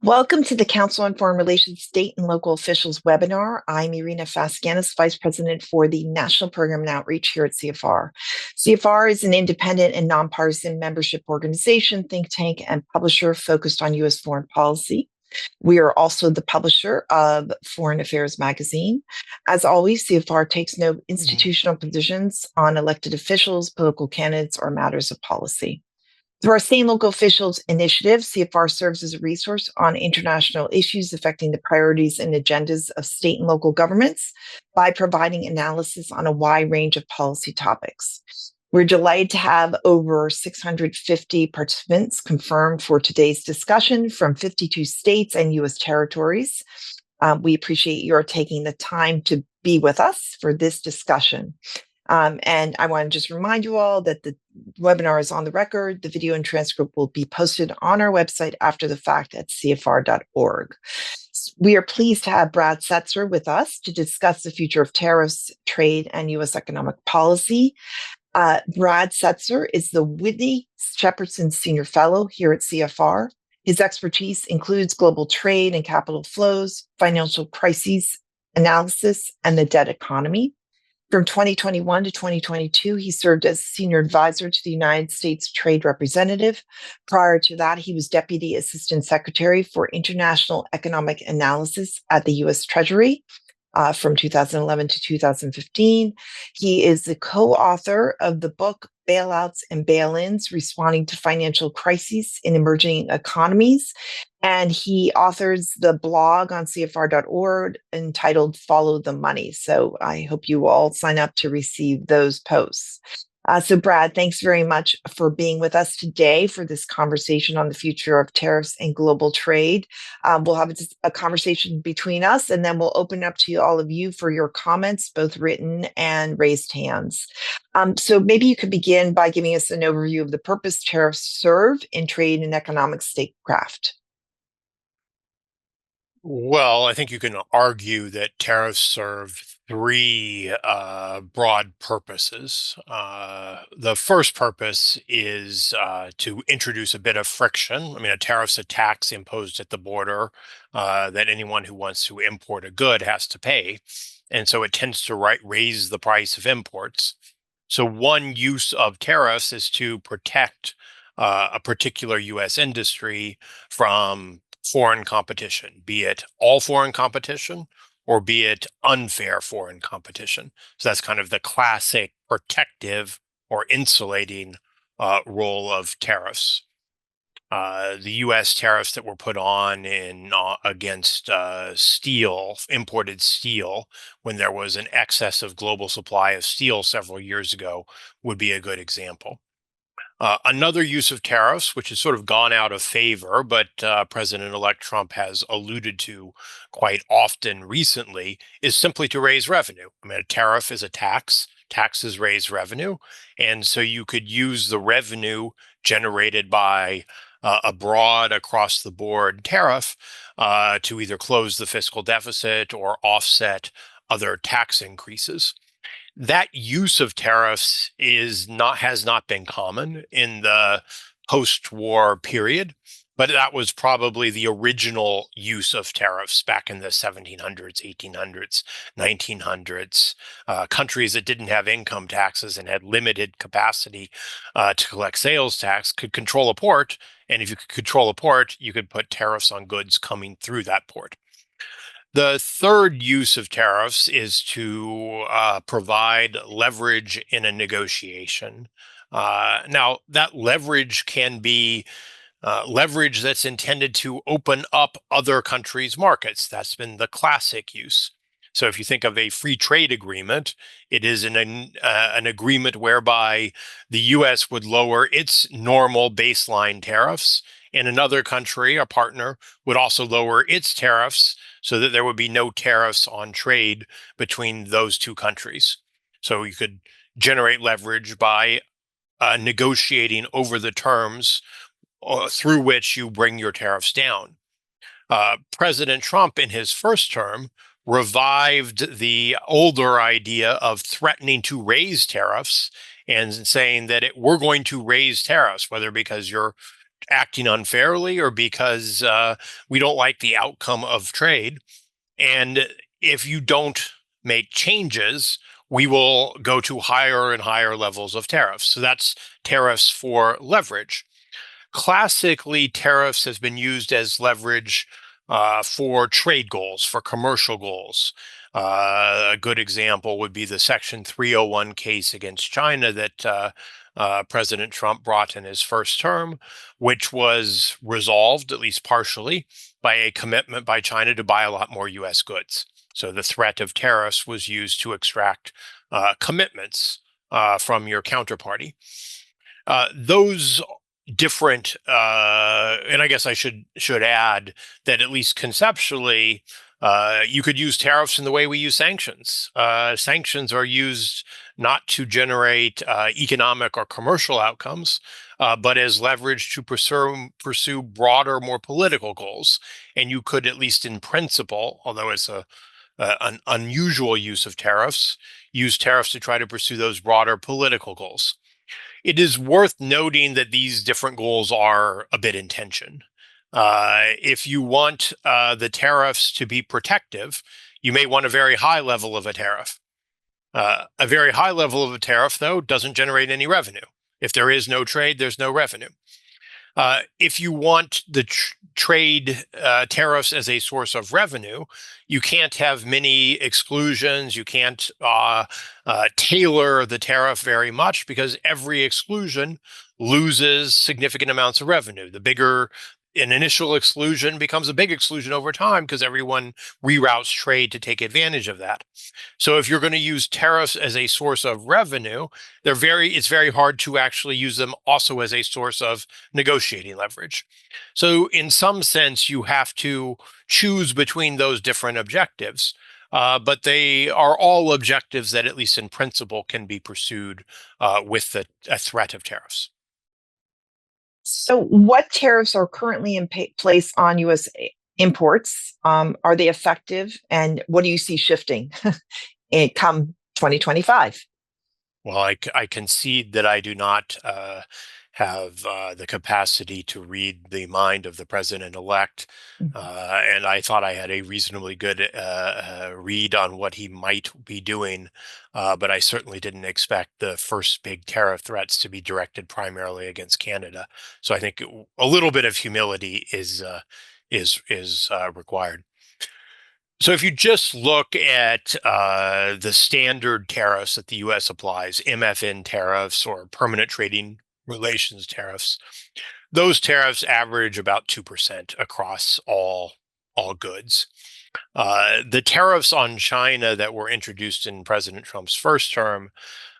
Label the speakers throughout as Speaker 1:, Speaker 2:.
Speaker 1: Welcome to the Council on Foreign Relations State and Local Officials webinar. I'm Irina Faskianis, Vice President for the National Program and Outreach here at CFR. CFR is an independent and nonpartisan membership organization, think tank, and publisher focused on U.S. foreign policy. We are also the publisher of Foreign Affairs magazine. As always, CFR takes no institutional positions on elected officials, political candidates, or matters of policy. Through our state and local officials initiative, CFR serves as a resource on international issues affecting the priorities and agendas of state and local governments by providing analysis on a wide range of policy topics. We're delighted to have over 650 participants confirmed for today's discussion from 52 states and U.S. territories. We appreciate your taking the time to be with us for this discussion. And I want to just remind you all that the webinar is on the record. The video and transcript will be posted on our website after the fact at cfr.org. We are pleased to have Brad Setser with us to discuss the future of tariffs, trade, and U.S. economic policy. Brad Setser is the Whitney Shepardson Senior Fellow here at CFR. His expertise includes global trade and capital flows, financial crises analysis, and the debt economy. From 2021 to 2022, he served as senior advisor to the United States Trade Representative. Prior to that, he was Deputy Assistant Secretary for International Economic Analysis at the U.S. Treasury from 2011 to 2015. He is the co-author of the book Bailouts and Bail-ins, Responding to Financial Crises in Emerging Economies. And he authors the blog on CFR.org entitled Follow the Money. So I hope you all sign up to receive those posts. So Brad, thanks very much for being with us today for this conversation on the future of tariffs and global trade. We'll have a conversation between us, and then we'll open up to all of you for your comments, both written and raised hands. So maybe you could begin by giving us an overview of the purpose tariffs serve in trade and economic statecraft.
Speaker 2: Well, I think you can argue that tariffs serve three broad purposes. The first purpose is to introduce a bit of friction. I mean, a tariff's a tax imposed at the border that anyone who wants to import a good has to pay. And so it tends to raise the price of imports. So one use of tariffs is to protect a particular U.S. industry from foreign competition, be it all foreign competition or be it unfair foreign competition. So that's kind of the classic protective or insulating role of tariffs. The U.S. tariffs that were put on against steel, imported steel, when there was an excess of global supply of steel several years ago, would be a good example. Another use of tariffs, which has sort of gone out of favor, but President-elect Trump has alluded to quite often recently, is simply to raise revenue. I mean, a tariff is a tax. Taxes raise revenue. And so you could use the revenue generated by a broad across-the-board tariff to either close the fiscal deficit or offset other tax increases. That use of tariffs has not been common in the post-war period, but that was probably the original use of tariffs back in the 1700s, 1800s, 1900s. Countries that didn't have income taxes and had limited capacity to collect sales tax could control a port, and if you could control a port, you could put tariffs on goods coming through that port. The third use of tariffs is to provide leverage in a negotiation. Now, that leverage can be leverage that's intended to open up other countries' markets. That's been the classic use. So if you think of a free trade agreement, it is an agreement whereby the U.S. would lower its normal baseline tariffs, and another country, a partner, would also lower its tariffs so that there would be no tariffs on trade between those two countries. So you could generate leverage by negotiating over the terms through which you bring your tariffs down. President Trump, in his first term, revived the older idea of threatening to raise tariffs and saying that we're going to raise tariffs, whether because you're acting unfairly or because we don't like the outcome of trade. And if you don't make changes, we will go to higher and higher levels of tariffs. So that's tariffs for leverage. Classically, tariffs has been used as leverage for trade goals, for commercial goals. A good example would be the Section 301 case against China that President Trump brought in his first term, which was resolved, at least partially, by a commitment by China to buy a lot more US goods. So the threat of tariffs was used to extract commitments from your counterparty. Those different, and I guess I should add that at least conceptually, you could use tariffs in the way we use sanctions. Sanctions are used not to generate economic or commercial outcomes, but as leverage to pursue broader, more political goals. And you could, at least in principle, although it's an unusual use of tariffs, use tariffs to try to pursue those broader political goals. It is worth noting that these different goals are a bit in tension. If you want the tariffs to be protective, you may want a very high level of a tariff. A very high level of a tariff, though, doesn't generate any revenue. If there is no trade, there's no revenue. If you want the trade tariffs as a source of revenue, you can't have many exclusions. You can't tailor the tariff very much because every exclusion loses significant amounts of revenue. The bigger an initial exclusion becomes a big exclusion over time because everyone reroutes trade to take advantage of that. So if you're going to use tariffs as a source of revenue, it's very hard to actually use them also as a source of negotiating leverage. So in some sense, you have to choose between those different objectives. But they are all objectives that, at least in principle, can be pursued with a threat of tariffs.
Speaker 1: So, what tariffs are currently in place on U.S. imports? Are they effective? And what do you see shifting come 2025?
Speaker 2: Well, I concede that I do not have the capacity to read the mind of the president-elect, and I thought I had a reasonably good read on what he might be doing, but I certainly didn't expect the first big tariff threats to be directed primarily against Canada. So I think a little bit of humility is required. So if you just look at the standard tariffs that the U.S. applies, MFN tariffs or permanent trading relations tariffs, those tariffs average about 2% across all goods. The tariffs on China that were introduced in President Trump's first term,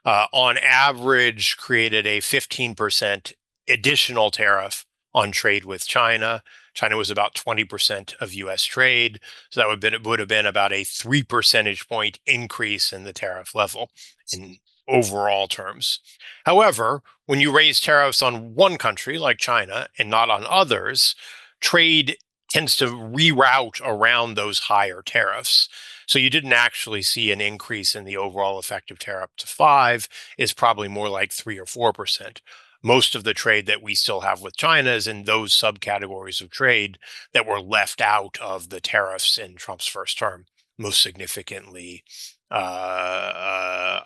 Speaker 2: on average, created a 15% additional tariff on trade with China. China was about 20% of U.S. trade, so it would have been about a 3 percentage point increase in the tariff level in overall terms. However, when you raise tariffs on one country like China and not on others, trade tends to reroute around those higher tariffs. So you didn't actually see an increase in the overall effective tariff to 5. It's probably more like 3 or 4%. Most of the trade that we still have with China is in those subcategories of trade that were left out of the tariffs in Trump's first term, most significantly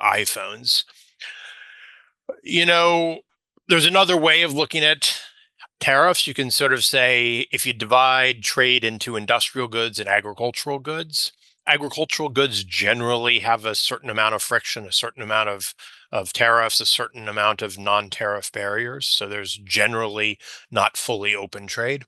Speaker 2: iPhones. You know, there's another way of looking at tariffs. You can sort of say if you divide trade into industrial goods and agricultural goods generally have a certain amount of friction, a certain amount of tariffs, a certain amount of non-tariff barriers. So there's generally not fully open trade.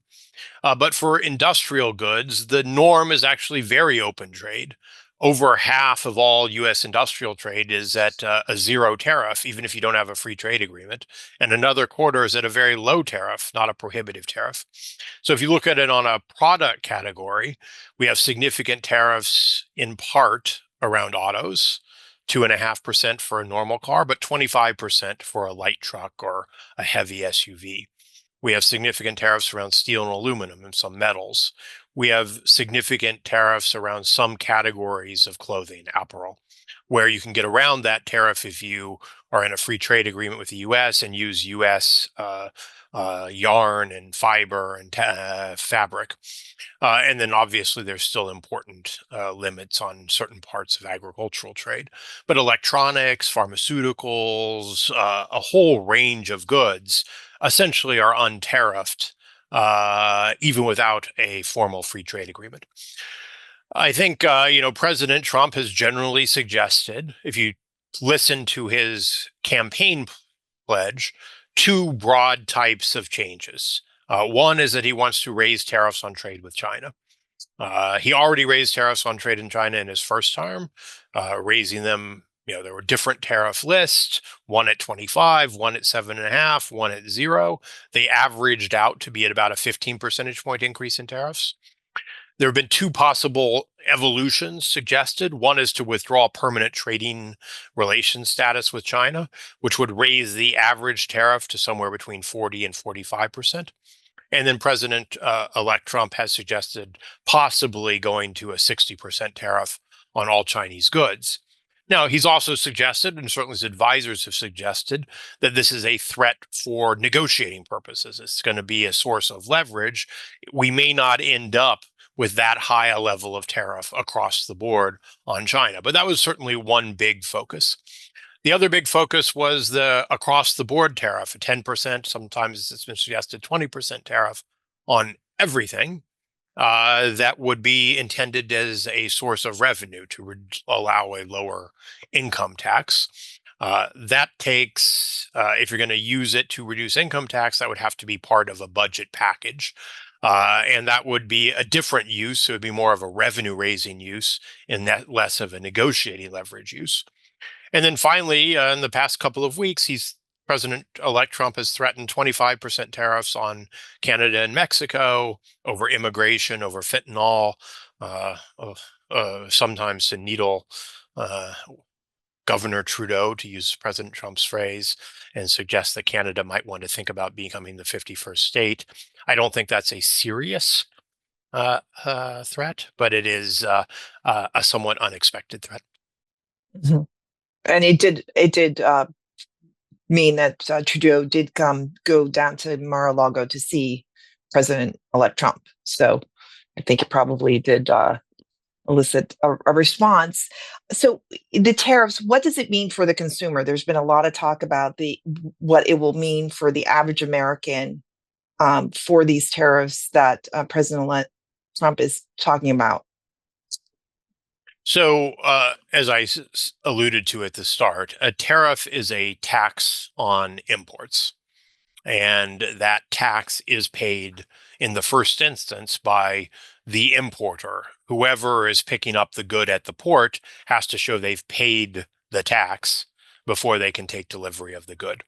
Speaker 2: But for industrial goods, the norm is actually very open trade. Over half of all U.S. industrial trade is at a zero tariff, even if you don't have a free trade agreement. And another quarter is at a very low tariff, not a prohibitive tariff. So if you look at it on a product category, we have significant tariffs in part around autos, 2.5% for a normal car, but 25% for a light truck or a heavy SUV. We have significant tariffs around steel and aluminum and some metals. We have significant tariffs around some categories of clothing, apparel, where you can get around that tariff if you are in a free trade agreement with the U.S. and use U.S. yarn and fiber and fabric. And then obviously there's still important limits on certain parts of agricultural trade. But electronics, pharmaceuticals, a whole range of goods essentially are untariffed, even without a formal free trade agreement. I think, President Trump has generally suggested, if you listen to his campaign pledge, two broad types of changes. One is that he wants to raise tariffs on trade with China. He already raised tariffs on trade in China in his first term, raising them. There were different tariff lists, one at 25, one at 7.5, one at 0. They averaged out to be at about a 15 percentage point increase in tariffs. There have been two possible evolutions suggested. One is to withdraw permanent trading relation status with China, which would raise the average tariff to somewhere between 40 and 45%. And then President-elect Trump has suggested possibly going to a 60% tariff on all Chinese goods. Now, he's also suggested, and certainly his advisors have suggested, that this is a threat for negotiating purposes. It's going to be a source of leverage. We may not end up with that high a level of tariff across the board on China. But that was certainly one big focus. The other big focus was the across the board tariff, a 10%, sometimes it's been suggested 20% tariff on everything that would be intended as a source of revenue to allow a lower income tax. That takes, if you're going to use it to reduce income tax, that would have to be part of a budget package. And that would be a different use. So it would be more of a revenue raising use and that less of a negotiating leverage use. And then finally, in the past couple of weeks, President-elect Trump has threatened 25% tariffs on Canada and Mexico over immigration, over fentanyl, sometimes to needle Governor Trudeau, to use President Trump's phrase, and suggest that Canada might want to think about becoming the 51st state. I don't think that's a serious threat, but it is a somewhat unexpected threat.
Speaker 1: Mhm. And it did mean that Trudeau did go down to Mar-a-Lago to see President-elect Trump. So I think it probably did elicit a response. So the tariffs, what does it mean for the consumer? There's been a lot of talk about what it will mean for the average American for these tariffs that President-elect Trump is talking about.
Speaker 2: So, as I alluded to at the start, a tariff is a tax on imports. And that tax is paid in the first instance by the importer. Whoever is picking up the good at the port has to show they've paid the tax before they can take delivery of the good.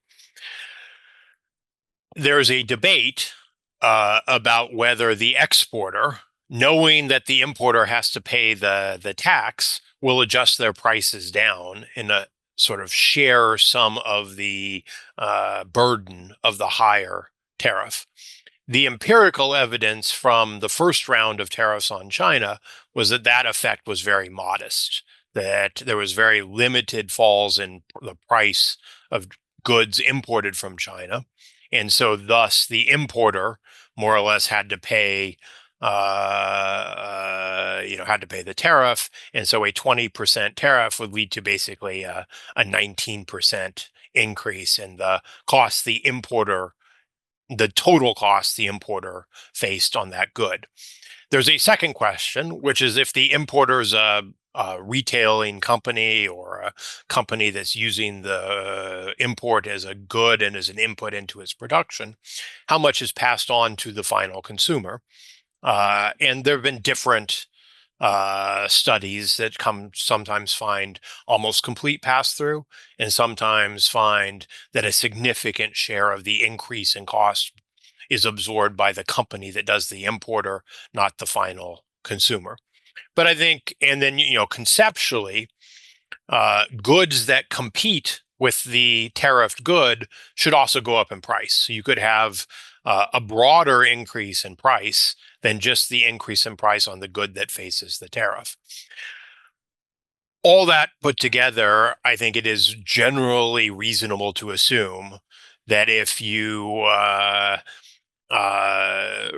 Speaker 2: There's a debate about whether the exporter, knowing that the importer has to pay the tax, will adjust their prices down in a sort of share some of the burden of the higher tariff. The empirical evidence from the first round of tariffs on China was that that effect was very modest, that there was very limited falls in the price of goods imported from China. And so thus the importer more or less had to pay the tariff. And so a 20% tariff would lead to basically a 19% increase in the cost the total cost the importer faced on that good. There's a second question, which is if the importer is a retailing company or a company that's using the import as a good and as an input into its production, how much is passed on to the final consumer? And there have been different studies that sometimes find almost complete pass through and sometimes find that a significant share of the increase in cost is absorbed by the company that does the importer, not the final consumer. But I think, and then, conceptually, goods that compete with the tariffed good should also go up in price. So you could have a broader increase in price than just the increase in price on the good that faces the tariff. All that put together, I think it is generally reasonable to assume that if you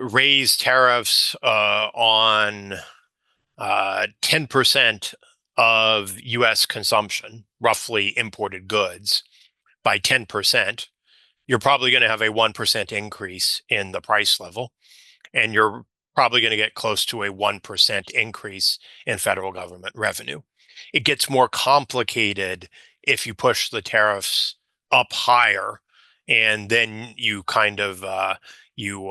Speaker 2: raise tariffs on 10% of US consumption, roughly imported goods, by 10%, you're probably going to have a 1% increase in the price level, and you're probably going to get close to a 1% increase in federal government revenue. It gets more complicated if you push the tariffs up higher, and then you kind of you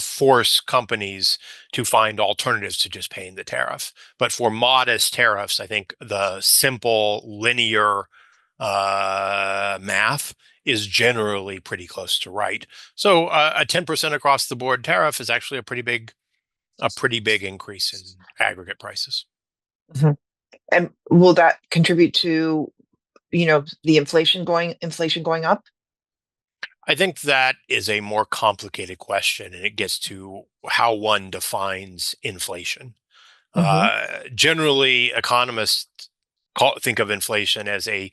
Speaker 2: force companies to find alternatives to just paying the tariff. But for modest tariffs, I think the simple linear math is generally pretty close to right. So a 10% across the board tariff is actually a pretty big increase in aggregate prices.
Speaker 1: Mhm. And will that contribute to, the inflation going up?
Speaker 2: I think that is a more complicated question, and it gets to how one defines inflation.
Speaker 1: Hmm.
Speaker 2: Generally, economists think of inflation as a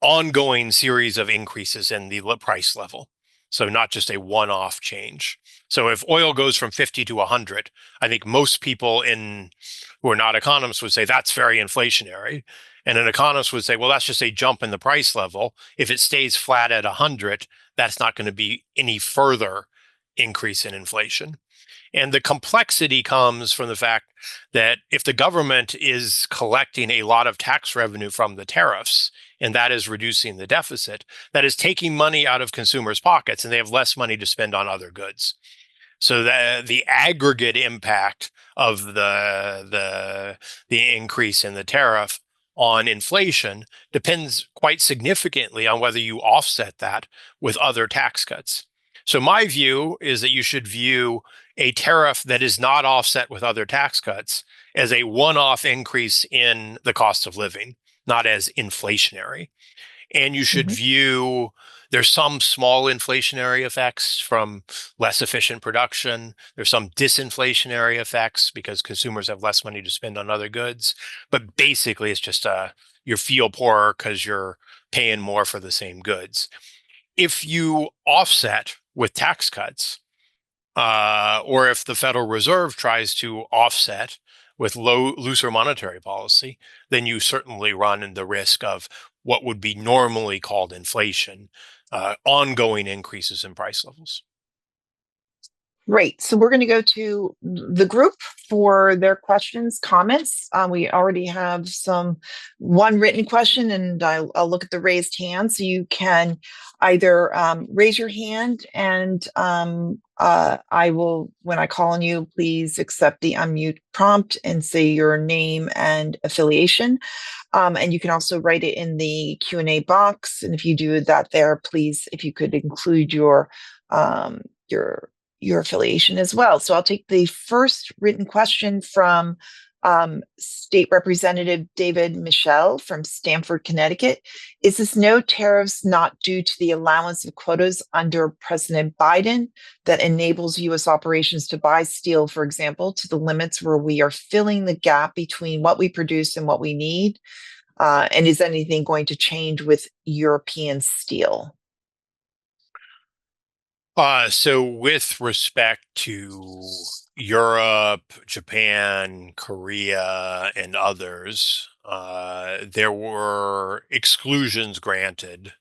Speaker 2: ongoing series of increases in the price level. So not just a one-off change. So if oil goes from 50 to 100, I think most people who are not economists would say that's very inflationary. And an economist would say, well, that's just a jump in the price level. If it stays flat at 100, that's not going to be any further increase in inflation. And the complexity comes from the fact that if the government is collecting a lot of tax revenue from the tariffs, and that is reducing the deficit, that is taking money out of consumers' pockets, and they have less money to spend on other goods. So the aggregate impact of the increase in the tariff on inflation depends quite significantly on whether you offset that with other tax cuts. So my view is that you should view a tariff that is not offset with other tax cuts as a one-off increase in the cost of living, not as inflationary. And you should
Speaker 1: Hmm.
Speaker 2: view there's some small inflationary effects from less efficient production. There's some disinflationary effects because consumers have less money to spend on other goods. But basically, it's just you feel poorer because you're paying more for the same goods. If you offset with tax cuts, or if the Federal Reserve tries to offset with looser monetary policy, then you certainly run the risk of what would be normally called inflation, ongoing increases in price levels.
Speaker 1: Great. So we're going to go to the group for their questions, comments. We already have one written question, and I'll look at the raised hand. So you can either raise your hand, and I will, when I call on you, please accept the unmute prompt and say your name and affiliation. And you can also write it in the Q&A box. And if you do that there, please, if you could include um, your your affiliation as well. So I'll take the first written question from State Representative David Michelle from Stamford, Connecticut. Is this no tariffs not due to the allowance of quotas under President Biden that enables U.S. operations to buy steel, for example, to the limits where we are filling the gap between what we produce and what we need? And is anything going to change with European steel?
Speaker 2: So with respect to Europe, Japan, Korea, and others, there were exclusions granted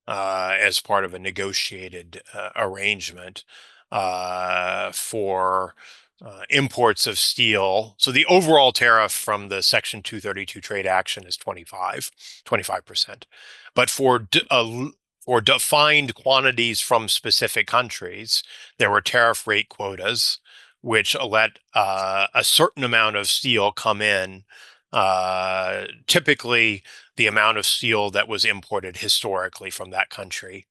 Speaker 2: as part of a negotiated arrangement for imports of steel. So the overall tariff from the Section 232 trade action is 25%. But for defined quantities from specific countries, there were tariff rate quotas, which let a certain amount of steel come in. Typically, the amount of steel that was imported historically from that country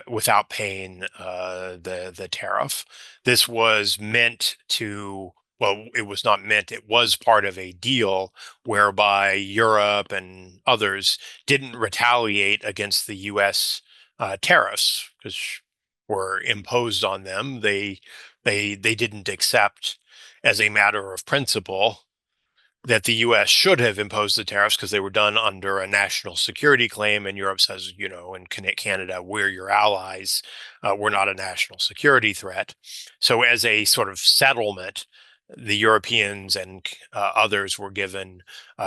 Speaker 2: without paying the tariff. This was meant to, well, it was not meant, it was part of a deal whereby Europe and others didn't retaliate against the US tariffs because were imposed on them. They didn't accept as a matter of principle that the U.S. should have imposed the tariffs because they were done under a national security claim, and Europe says, and Canada, we're your allies. We're not a national security threat. So, as a sort of settlement, the Europeans and others were given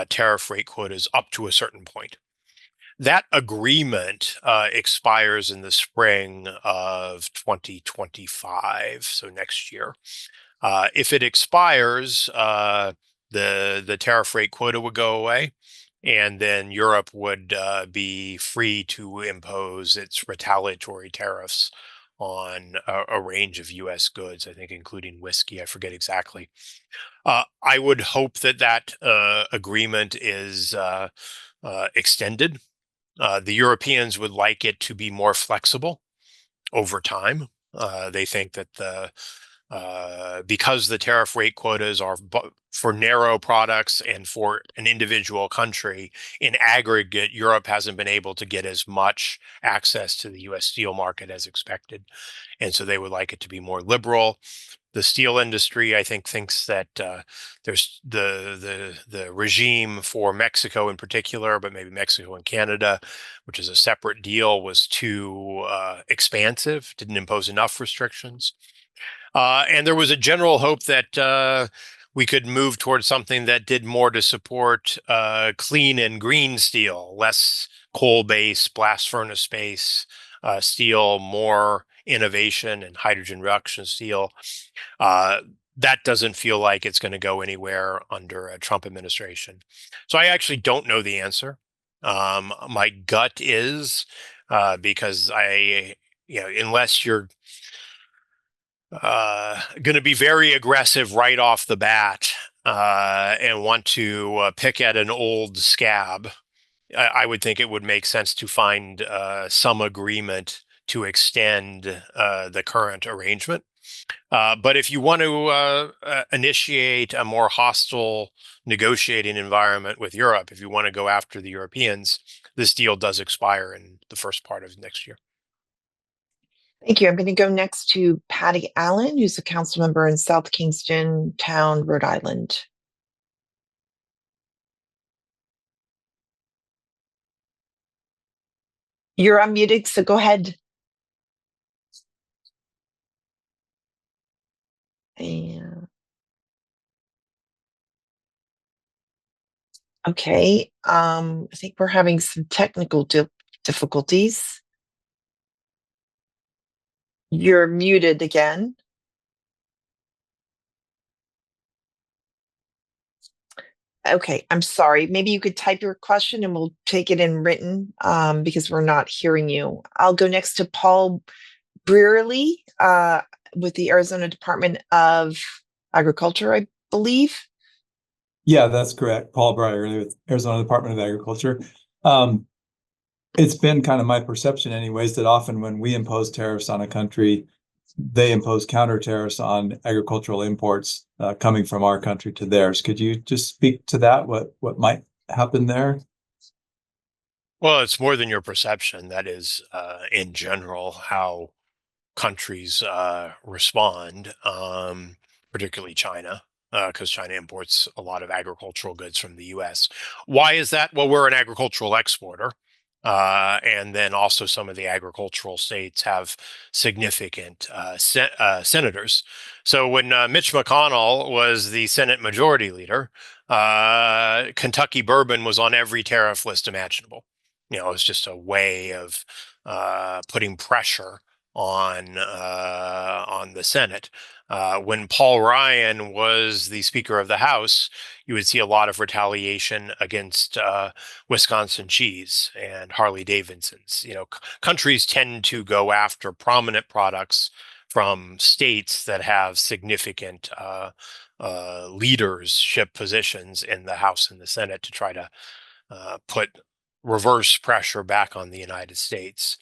Speaker 2: tariff rate quotas up to a certain point. That agreement expires in the spring of 2025, so next year. If it expires, the tariff rate quota would go away, and then Europe would be free to impose its retaliatory tariffs on a range of U.S. goods, I think, including whiskey. I forget exactly. I would hope that agreement is extended. The Europeans would like it to be more flexible over time. They think that because the tariff rate quotas are for narrow products and for an individual country, in aggregate, Europe hasn't been able to get as much access to the U.S. steel market as expected. And so they would like it to be more liberal. The steel industry, I think, thinks that there's the regime for Mexico in particular, but maybe Mexico and Canada, which is a separate deal, was too expansive, didn't impose enough restrictions. And there was a general hope that we could move towards something that did more to support clean and green steel, less coal-based, blast furnace-based steel, more innovation and hydrogen reduction steel. That doesn't feel like it's going to go anywhere under a Trump administration. So I actually don't know the answer. My gut is because unless you're going to be very aggressive right off the bat and want to pick at an old scab, I would think it would make sense to find some agreement to extend the current arrangement. But if you want to initiate a more hostile negotiating environment with Europe, if you want to go after the Europeans, this deal does expire in the first part of next year.
Speaker 1: Thank you. I'm going to go next to Patty Allen, who's a council member in South Kingston Town, Rhode Island. You're unmuted, so go ahead. And okay, I think we're having some technical difficulties. You're muted again. Okay, I'm sorry. Maybe you could type your question and we'll take it in written because we're not hearing you. I'll go next to Paul Brearley with the Arizona Department of Agriculture, I believe.
Speaker 3: Yeah, that's correct. Paul Brearley with Arizona Department of Agriculture. It's been kind of my perception anyways, that often when we impose tariffs on a country, they impose counter tariffs on agricultural imports coming from our country to theirs. Could you just speak to that? What might happen there?
Speaker 2: Well, it's more than your perception. That is, in general, how countries respond, particularly China, because China imports a lot of agricultural goods from the U.S. Why is that? Well, we're an agricultural exporter. And then also some of the agricultural states have significant senators. So when Mitch McConnell was the Senate Majority Leader, Kentucky bourbon was on every tariff list imaginable. It was just a way of putting pressure on the Senate. When Paul Ryan was the Speaker of the House, you would see a lot of retaliation against Wisconsin cheese and Harley Davidsons. Countries tend to go after prominent products from states that have significant leadership positions in the House and the Senate to try to put reverse pressure back on the United States.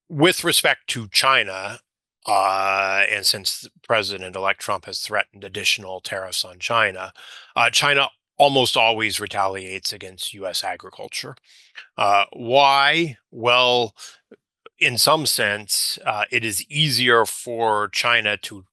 Speaker 2: With respect to China, and since President-elect Trump has threatened additional tariffs on China, China almost always retaliates against U.S. agriculture. Why? Well, in some sense, it is easier for China to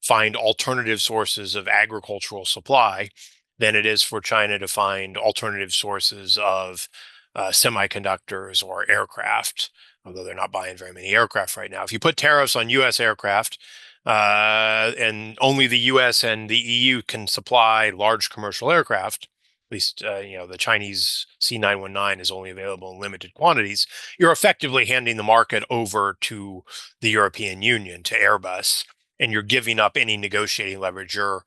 Speaker 2: find alternative sources of agricultural supply than it is for China to find alternative sources of semiconductors or aircraft, although they're not buying very many aircraft right now. If you put tariffs on U.S. aircraft, and only the U.S. and the EU can supply large commercial aircraft, at least the Chinese C919 is only available in limited quantities, you're effectively handing the market over to the European Union, to Airbus, and you're giving up any negotiating leverage your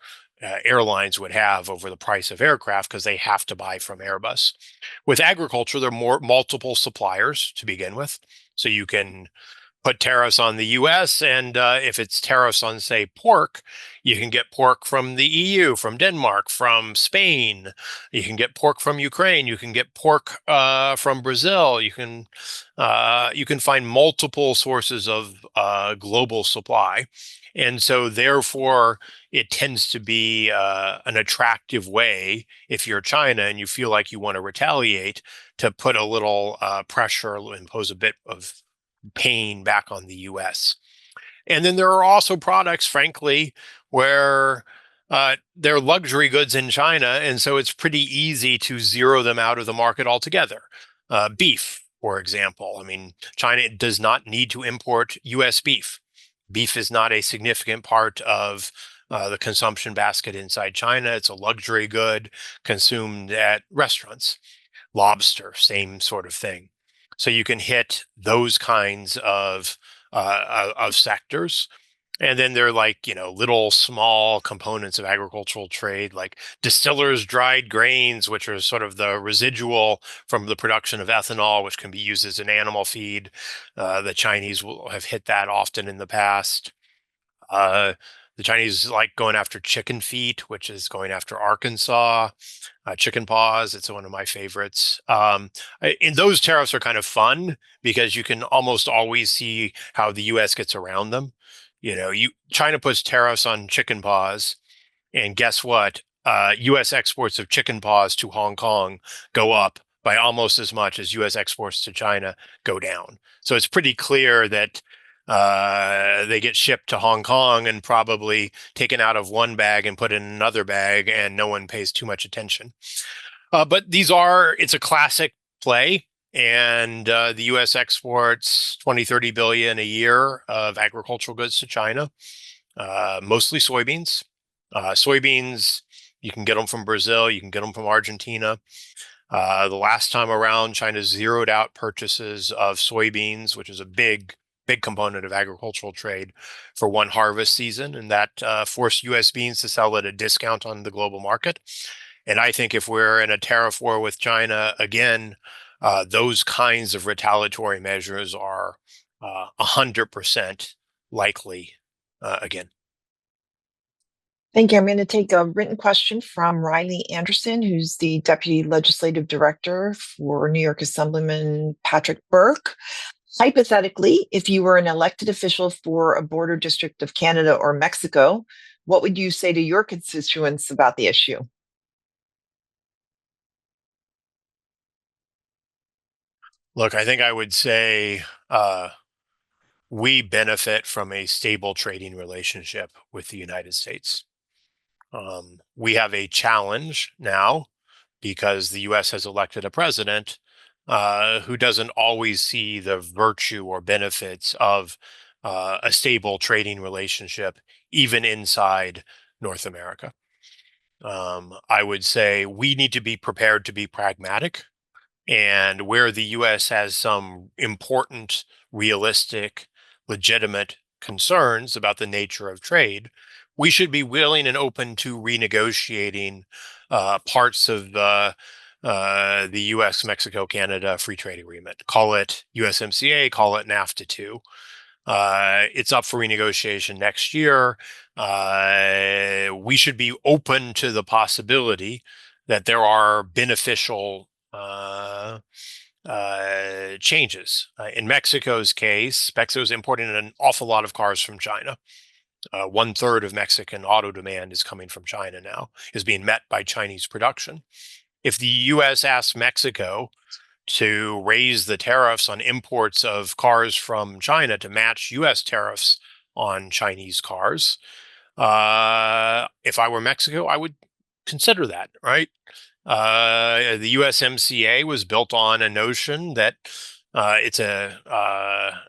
Speaker 2: airlines would have over the price of aircraft because they have to buy from Airbus. With agriculture, there are multiple suppliers to begin with, so you can put tariffs on the U.S. and if it's tariffs on, say, pork, you can get pork from the EU, from Denmark, from Spain. You can get pork from Ukraine. You can get pork from Brazil. You can find multiple sources of global supply, and so therefore it tends to be an attractive way, if you're China and you feel like you want to retaliate, to put a little pressure, impose a bit of pain back on the US. And then there are also products, frankly, where they're luxury goods in China, and so it's pretty easy to zero them out of the market altogether. Beef, for example. I mean, China does not need to import US beef. Beef is not a significant part of the consumption basket inside China. It's a luxury good consumed at restaurants. Lobster, same sort of thing. So you can hit those kinds of sectors. And then they're like, little small components of agricultural trade, like distillers' dried grains, which are sort of the residual from the production of ethanol, which can be used as an animal feed. The Chinese will have hit that often in the past. The Chinese like going after chicken feet, which is going after Arkansas. Chicken paws, it's one of my favorites. And those tariffs are kind of fun because you can almost always see how the U.S. gets around them. China puts tariffs on chicken paws, and guess what? U.S. exports of chicken paws to Hong Kong go up by almost as much as U.S. exports to China go down. So it's pretty clear that they get shipped to Hong Kong and probably taken out of one bag and put in another bag, and no one pays too much attention. But it's a classic play, and the U.S. exports 20-30 billion a year of agricultural goods to China, mostly soybeans. Soybeans, you can get them from Brazil, you can get them from Argentina. The last time around, China zeroed out purchases of soybeans, which is a big component of agricultural trade, for one harvest season, and that forced U.S. beans to sell at a discount on the global market. And I think if we're in a tariff war with China again, those kinds of retaliatory measures are 100% likely again.
Speaker 1: Thank you. I'm going to take a written question from Riley Anderson, who's the Deputy Legislative Director for New York Assemblyman Patrick Burke. Hypothetically, if you were an elected official for a border district of Canada or Mexico, what would you say to your constituents about the issue?
Speaker 2: Look, I think I would say we benefit from a stable trading relationship with the United States. We have a challenge now because the U.S. has elected a president who doesn't always see the virtue or benefits of a stable trading relationship, even inside North America. I would say we need to be prepared to be pragmatic, and where the U.S. has some important, realistic, legitimate concerns about the nature of trade, we should be willing and open to renegotiating parts of the U.S.-Mexico-Canada free trade agreement. Call it USMCA, call it NAFTA 2. It's up for renegotiation next year. We should be open to the possibility that there are beneficial changes. In Mexico's case, Mexico is importing an awful lot of cars from China. 1/3 of Mexican auto demand is coming from China now, is being met by Chinese production. If the U.S. asks Mexico to raise the tariffs on imports of cars from China to match U.S. tariffs on Chinese cars, if I were Mexico, I would consider that, right? The USMCA was built on a notion that it's a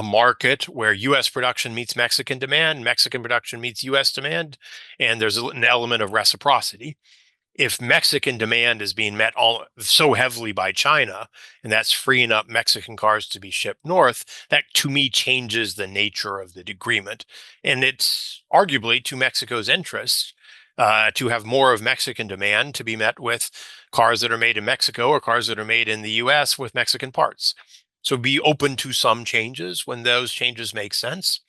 Speaker 2: market where U.S. production meets Mexican demand, Mexican production meets U.S. demand, and there's an element of reciprocity. If Mexican demand is being met so heavily by China, and that's freeing up Mexican cars to be shipped north, that to me changes the nature of the agreement. And it's arguably to Mexico's interest to have more of Mexican demand to be met with cars that are made in Mexico or cars that are made in the US with Mexican parts. So be open to some changes when those changes make sense,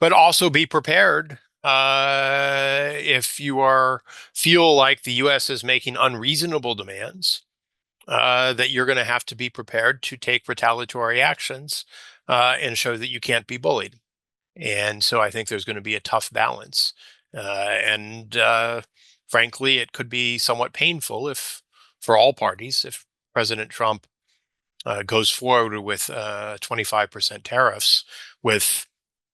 Speaker 2: but also be prepared if you feel like the U.S. is making unreasonable demands, that you're going to have to be prepared to take retaliatory actions and show that you can't be bullied. And so I think there's going to be a tough balance. And frankly, it could be somewhat painful for all parties, if President Trump goes forward with 25% tariffs with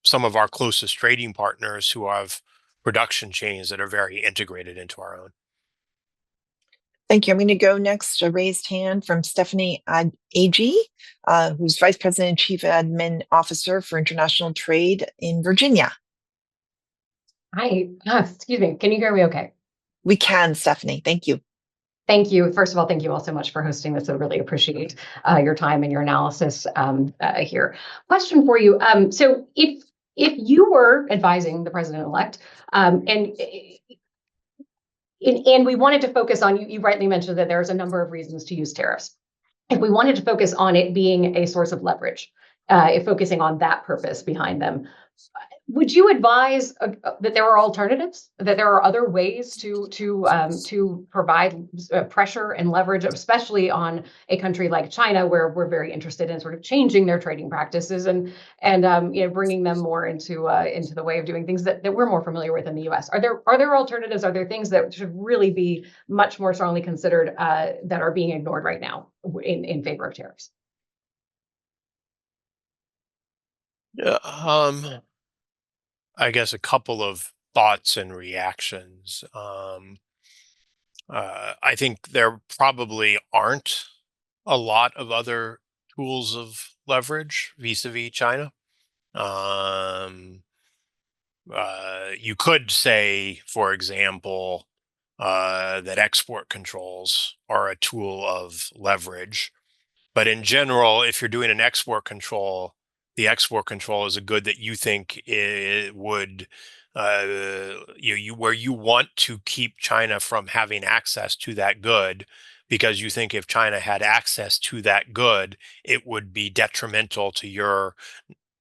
Speaker 2: some of our closest trading partners who have production chains that are very integrated into our own.
Speaker 1: Thank you. I'm going to go next, a raised hand from Stephanie Agee, who's Vice President and Chief Admin Officer for International Trade in Virginia.
Speaker 4: Hi, excuse me. Can you hear me okay?
Speaker 1: We can, Stephanie. Thank you.
Speaker 4: Thank you. First of all, thank you all so much for hosting this. I really appreciate your time and your analysis here. Question for you. So if you were advising the president-elect and we wanted to focus on, you rightly mentioned that there's a number of reasons to use tariffs. If we wanted to focus on it being a source of leverage, if focusing on that purpose behind them, would you advise that there are alternatives, that there are other ways to provide pressure and leverage, especially on a country like China, where we're very interested in sort of changing their trading practices and bringing them more into the way of doing things that we're more familiar with in the U.S. Are there alternatives? Are there things that should really be much more strongly considered that are being ignored right now in favor of tariffs?
Speaker 2: Yeah. I guess a couple of thoughts and reactions. I think there probably aren't a lot of other tools of leverage vis-a-vis China. You could say, for example, that export controls are a tool of leverage. But in general, if you're doing an export control, the export control is a good that you think it would, where you want to keep China from having access to that good, because you think if China had access to that good, it would be detrimental to your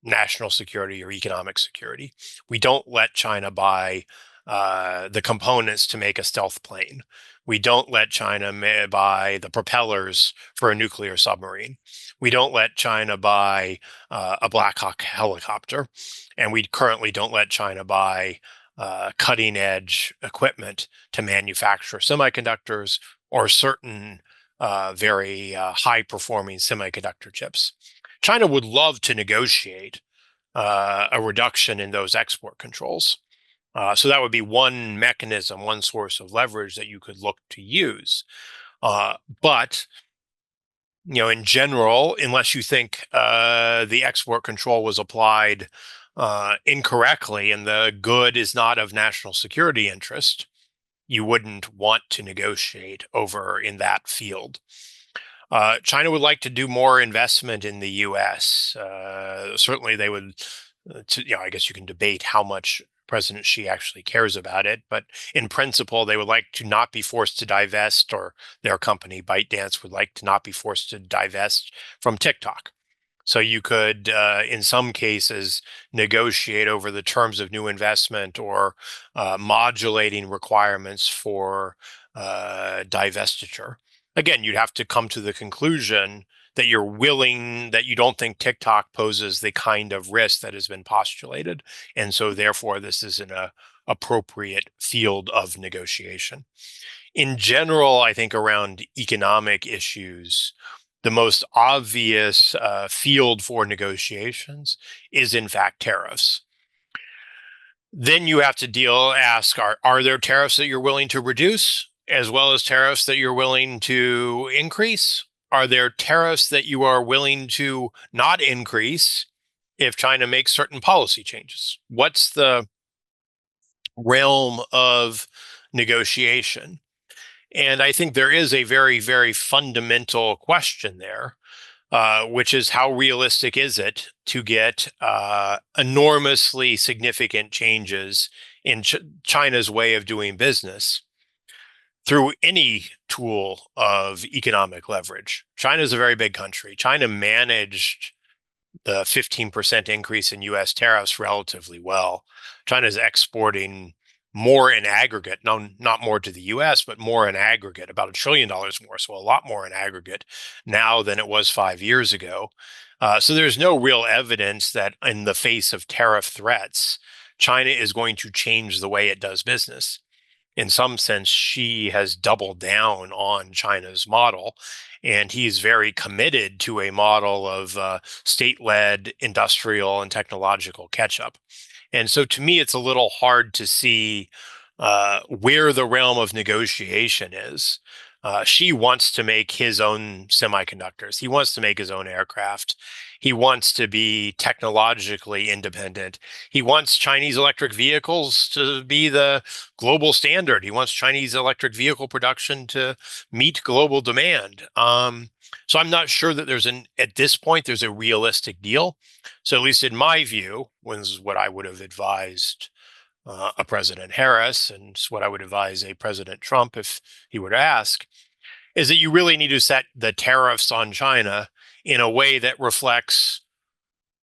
Speaker 2: national security or economic security. We don't let China buy the components to make a stealth plane. We don't let China buy the propellers for a nuclear submarine. We don't let China buy a Black Hawk helicopter. And we currently don't let China buy cutting edge equipment to manufacture semiconductors or certain very high performing semiconductor chips. China would love to negotiate a reduction in those export controls. So that would be one mechanism, one source of leverage that you could look to use. But in general, unless you think the export control was applied incorrectly and the good is not of national security interest, you wouldn't want to negotiate over in that field. China would like to do more investment in the U.S. Certainly they would, I guess you can debate how much President Xi actually cares about it, but in principle, they would like to not be forced to divest, or their company ByteDance would like to not be forced to divest from TikTok. So you could, in some cases, negotiate over the terms of new investment or modulating requirements for divestiture. Again, you'd have to come to the conclusion that you don't think TikTok poses the kind of risk that has been postulated. And so therefore, this is an appropriate field of negotiation. In general, I think around economic issues, the most obvious field for negotiations is in fact tariffs. Then you have to ask, are there tariffs that you're willing to reduce as well as tariffs that you're willing to increase? Are there tariffs that you are willing to not increase if China makes certain policy changes? What's the realm of negotiation? And I think there is a very, very fundamental question there, which is how realistic is it to get enormously significant changes in China's way of doing business through any tool of economic leverage? China is a very big country. China managed the 15% increase in US tariffs relatively well. China is exporting more in aggregate, no, not more to the US, but more in aggregate, about $1 trillion more. So a lot more in aggregate now than it was 5 years ago. So there's no real evidence that in the face of tariff threats, China is going to change the way it does business. In some sense, Xi has doubled down on China's model, and he's very committed to a model of state-led industrial and technological catch-up. And so to me, it's a little hard to see where the realm of negotiation is. Xi wants to make his own semiconductors. He wants to make his own aircraft. He wants to be technologically independent. He wants Chinese electric vehicles to be the global standard. He wants Chinese electric vehicle production to meet global demand. So I'm not sure that at this point, there's a realistic deal. So at least in my view, was what I would have advised a President Harris, and it's what I would advise a President Trump if he were to ask, is that you really need to set the tariffs on China in a way that reflects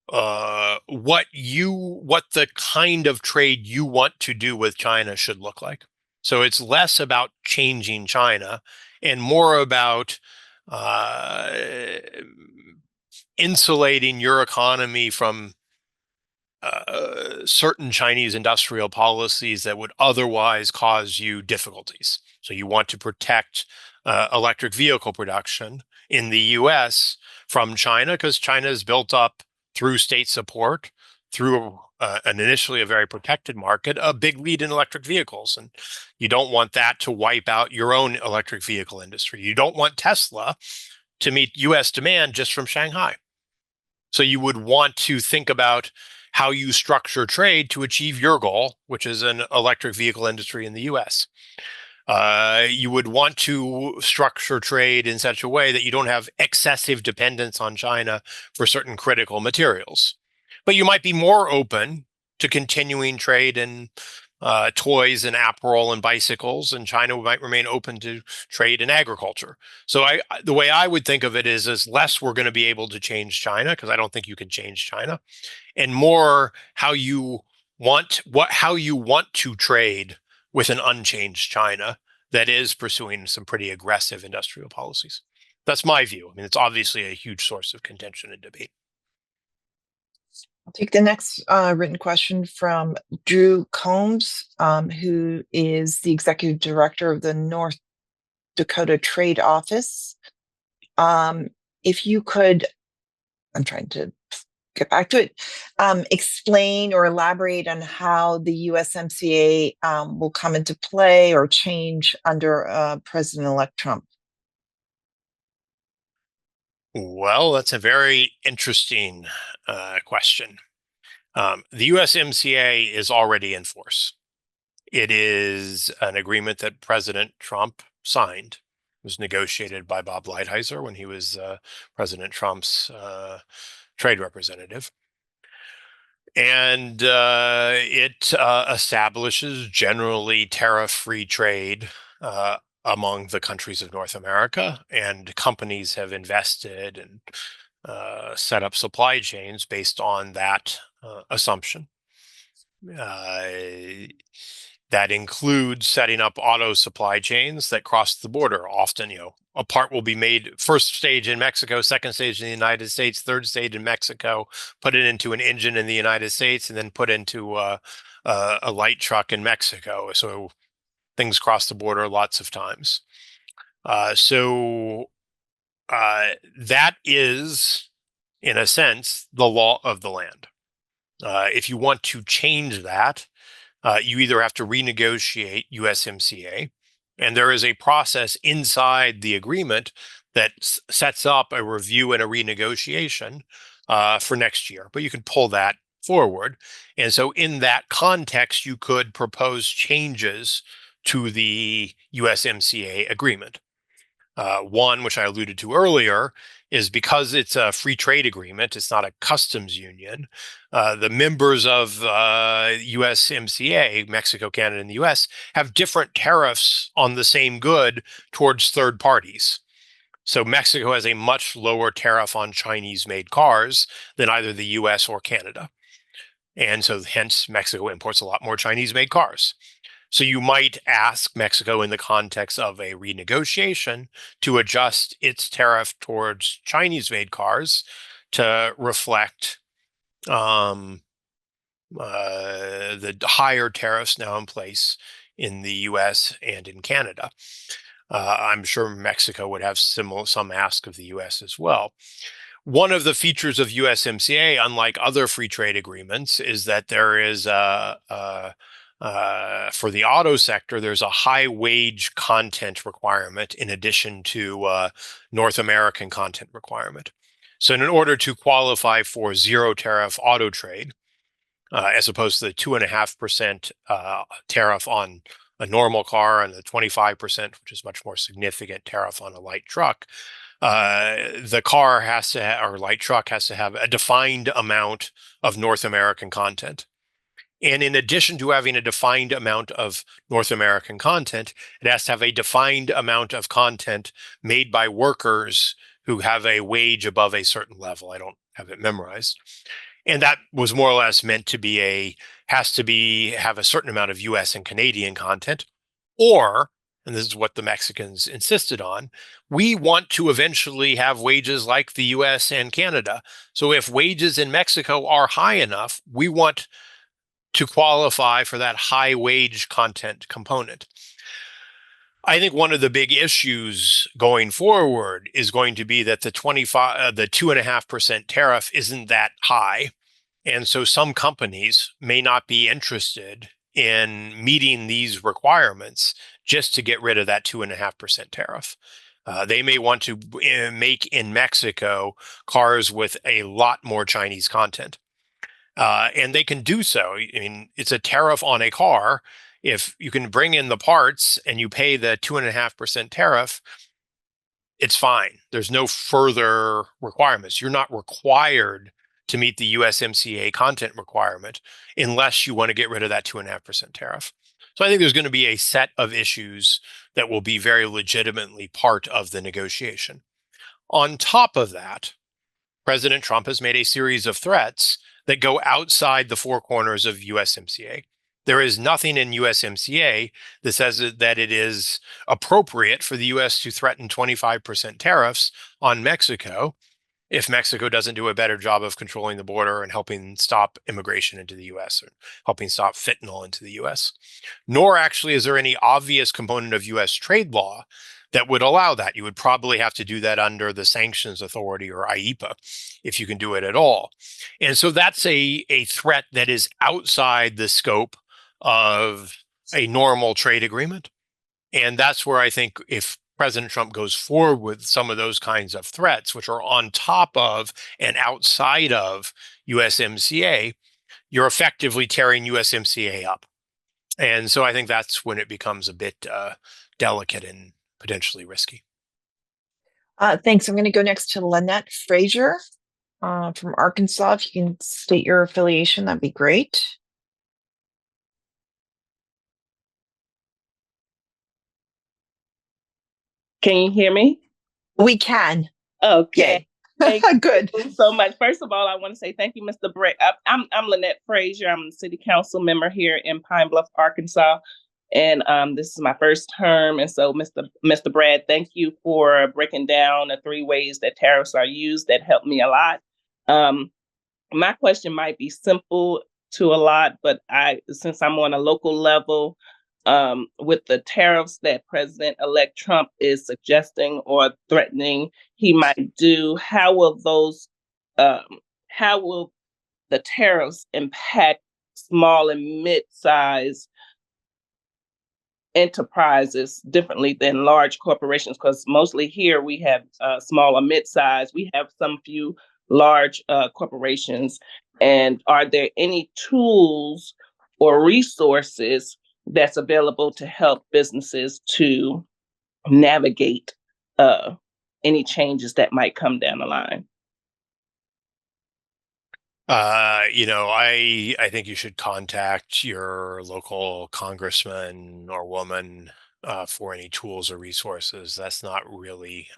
Speaker 2: what the kind of trade you want to do with China should look like. So it's less about changing China and more about insulating your economy from certain Chinese industrial policies that would otherwise cause you difficulties. So you want to protect electric vehicle production in the US from China because China is built up through state support, through an initially a very protected market, a big lead in electric vehicles. And you don't want that to wipe out your own electric vehicle industry. You don't want Tesla to meet US demand just from Shanghai. So you would want to think about how you structure trade to achieve your goal, which is an electric vehicle industry in the US. You would want to structure trade in such a way that you don't have excessive dependence on China for certain critical materials. But you might be more open to continuing trade in toys and apparel and bicycles, and China might remain open to trade in agriculture. So the way I would think of it is less we're going to be able to change China, because I don't think you can change China, and more how you want to trade with an unchanged China that is pursuing some pretty aggressive industrial policies. That's my view. I mean, it's obviously a huge source of contention and debate.
Speaker 1: I'll take the next written question from Drew Combs, who is the executive director of the North Dakota Trade Office. If you could, I'm trying to get back to it, explain or elaborate on how the USMCA will come into play or change under President-elect Trump.
Speaker 2: Well, that's a very interesting question. The USMCA is already in force. It is an agreement that President Trump signed. It was negotiated by Bob Lighthizer when he was President Trump's trade representative. And it establishes generally tariff-free trade among the countries of North America, and companies have invested and set up supply chains based on that assumption. That includes setting up auto supply chains that cross the border. Often, a part will be made first stage in Mexico, second stage in the United States, third stage in Mexico, put it into an engine in the United States, and then put into a light truck in Mexico. So things cross the border lots of times. So that is, in a sense, the law of the land. If you want to change that, you either have to renegotiate USMCA, and there is a process inside the agreement that sets up a review and a renegotiation for next year, but you can pull that forward. And so in that context, you could propose changes to the USMCA agreement. One, which I alluded to earlier, is because it's a free trade agreement, it's not a customs union. The members of USMCA, Mexico, Canada, and the US, have different tariffs on the same good towards third parties. So Mexico has a much lower tariff on Chinese-made cars than either the US or Canada. And so hence Mexico imports a lot more Chinese-made cars. So you might ask Mexico in the context of a renegotiation to adjust its tariff towards Chinese-made cars to reflect the higher tariffs now in place in the US and in Canada. I'm sure Mexico would have some ask of the US as well. One of the features of USMCA, unlike other free trade agreements, is that there is for the auto sector, there's a high wage content requirement in addition to North American content requirement. So in order to qualify for zero tariff auto trade, as opposed to the 2.5% tariff on a normal car and the 25%, which is much more significant tariff on a light truck, the car has to, or light truck has to have a defined amount of North American content. And in addition to having a defined amount of North American content, it has to have a defined amount of content made by workers who have a wage above a certain level. I don't have it memorized. And that was more or less meant to be have a certain amount of US and Canadian content, or, and this is what the Mexicans insisted on, we want to eventually have wages like the US and Canada. So if wages in Mexico are high enough, we want to qualify for that high wage content component. I think one of the big issues going forward is going to be that the 2.5% tariff isn't that high. And so some companies may not be interested in meeting these requirements just to get rid of that 2.5% tariff. They may want to make in Mexico cars with a lot more Chinese content. And they can do so. I mean, it's a tariff on a car. If you can bring in the parts and you pay the 2.5% tariff, it's fine. There's no further requirements. You're not required to meet the USMCA content requirement unless you want to get rid of that 2.5% tariff. So I think there's going to be a set of issues that will be very legitimately part of the negotiation. On top of that, President Trump has made a series of threats that go outside the four corners of USMCA. There is nothing in USMCA that says that it is appropriate for the US to threaten 25% tariffs on Mexico if Mexico doesn't do a better job of controlling the border and helping stop immigration into the US or helping stop fentanyl into the US. Nor actually is there any obvious component of US trade law that would allow that. You would probably have to do that under the Sanctions Authority or IEEPA, if you can do it at all. And so that's a threat that is outside the scope of a normal trade agreement. And that's where I think if President Trump goes forward with some of those kinds of threats, which are on top of and outside of USMCA, you're effectively tearing USMCA up. And so I think that's when it becomes a bit delicate and potentially risky.
Speaker 1: Thanks. I'm going to go next to Lynette Frazier from Arkansas. If you can state your affiliation, that'd be great.
Speaker 5: Can you hear me?
Speaker 1: We can.
Speaker 5: Okay. Thank
Speaker 1: Good.
Speaker 5: you so much. First of all, I want to say thank you, Mr. Brett. I'm Lynette Frazier. I'm a city council member here in Pine Bluff, Arkansas. And this is my first term. And so, Mr. Brad, thank you for breaking down the 3 ways that tariffs are used. That helped me a lot. My question might be simple to a lot, but since I'm on a local level, with the tariffs that President-elect Trump is suggesting or threatening he might do, how will the tariffs impact small and mid-sized enterprises differently than large corporations? Because mostly here we have small or mid-sized. We have some few large corporations. And are there any tools or resources that's available to help businesses to navigate any changes that might come down the line?
Speaker 2: I think you should contact your local congressman or woman for any tools or resources. That's not really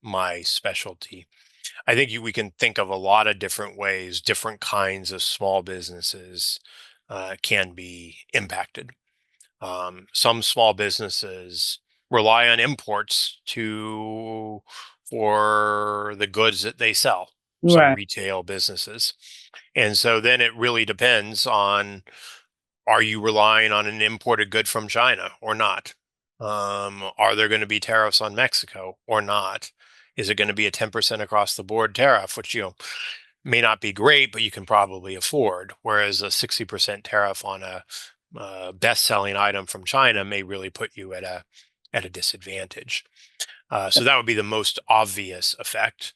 Speaker 2: my specialty. I think we can think of a lot of different ways, different kinds of small businesses can be impacted. Some small businesses rely on imports for the goods that they sell. Some
Speaker 5: Right.
Speaker 2: retail businesses. And so then it really depends on, are you relying on an imported good from China or not? Are there going to be tariffs on Mexico or not? Is it going to be a 10% across the board tariff, which, may not be great, but you can probably afford, whereas a 60% tariff on a best-selling item from China may really put you at a disadvantage. So that would be the most obvious effect.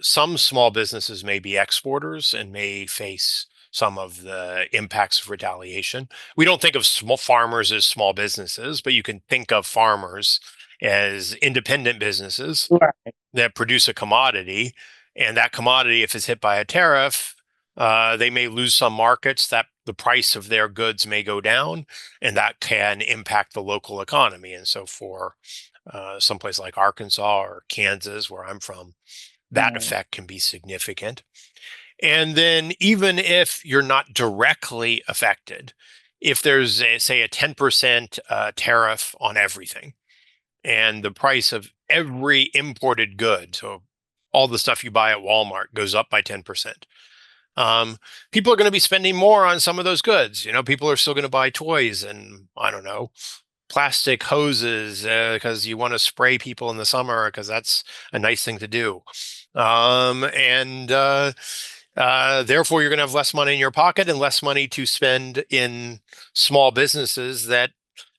Speaker 2: Some small businesses may be exporters and may face some of the impacts of retaliation. We don't think of small farmers as small businesses, but you can think of farmers as independent businesses
Speaker 5: Right.
Speaker 2: that produce a commodity, and that commodity, if it's hit by a tariff, they may lose some markets, that the price of their goods may go down, and that can impact the local economy. And so for someplace like Arkansas or Kansas, where I'm from, that effect can be significant. And then even if you're not directly affected, if there's say a 10% tariff on everything, and the price of every imported good, so all the stuff you buy at Walmart, goes up by 10%. People are going to be spending more on some of those goods. People are still going to buy toys and, I don't know, plastic hoses because you want to spray people in the summer because that's a nice thing to do. And therefore, you're going to have less money in your pocket and less money to spend in small businesses that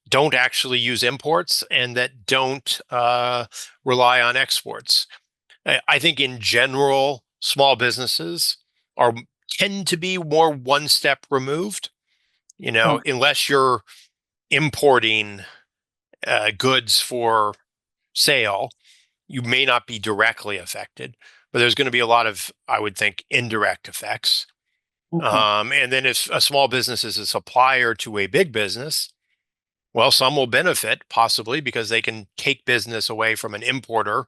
Speaker 2: don't actually use imports and that don't rely on exports. I think in general, small businesses tend to be more one step removed, unless you're importing goods for sale, you may not be directly affected, but there's going to be a lot of, I would think, indirect effects. And then if a small business is a supplier to a big business, well, some will benefit possibly because they can take business away from an importer.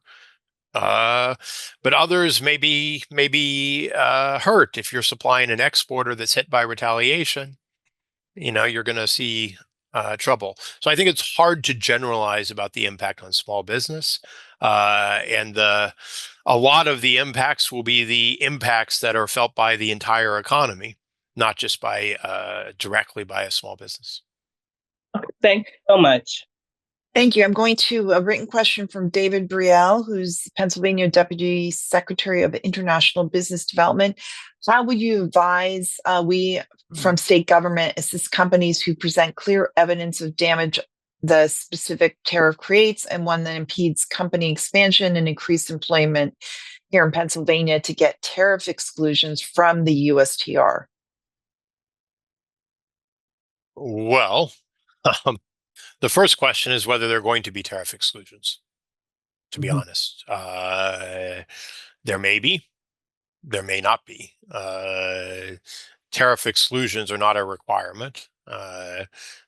Speaker 2: But others may be hurt if you're supplying an exporter that's hit by retaliation. You're going to see trouble. So I think it's hard to generalize about the impact on small business. And a lot of the impacts will be the impacts that are felt by the entire economy, not just directly by a small business.
Speaker 5: Thank you so much.
Speaker 1: Thank you. I'm going to a written question from David Brielle, who's Pennsylvania Deputy Secretary of International Business Development. How would you advise we from state government assist companies who present clear evidence of damage the specific tariff creates and one that impedes company expansion and increased employment here in Pennsylvania to get tariff exclusions from the USTR?
Speaker 2: Well, the first question is whether there are going to be tariff exclusions, to be honest. There may be, there may not be. Tariff exclusions are not a requirement.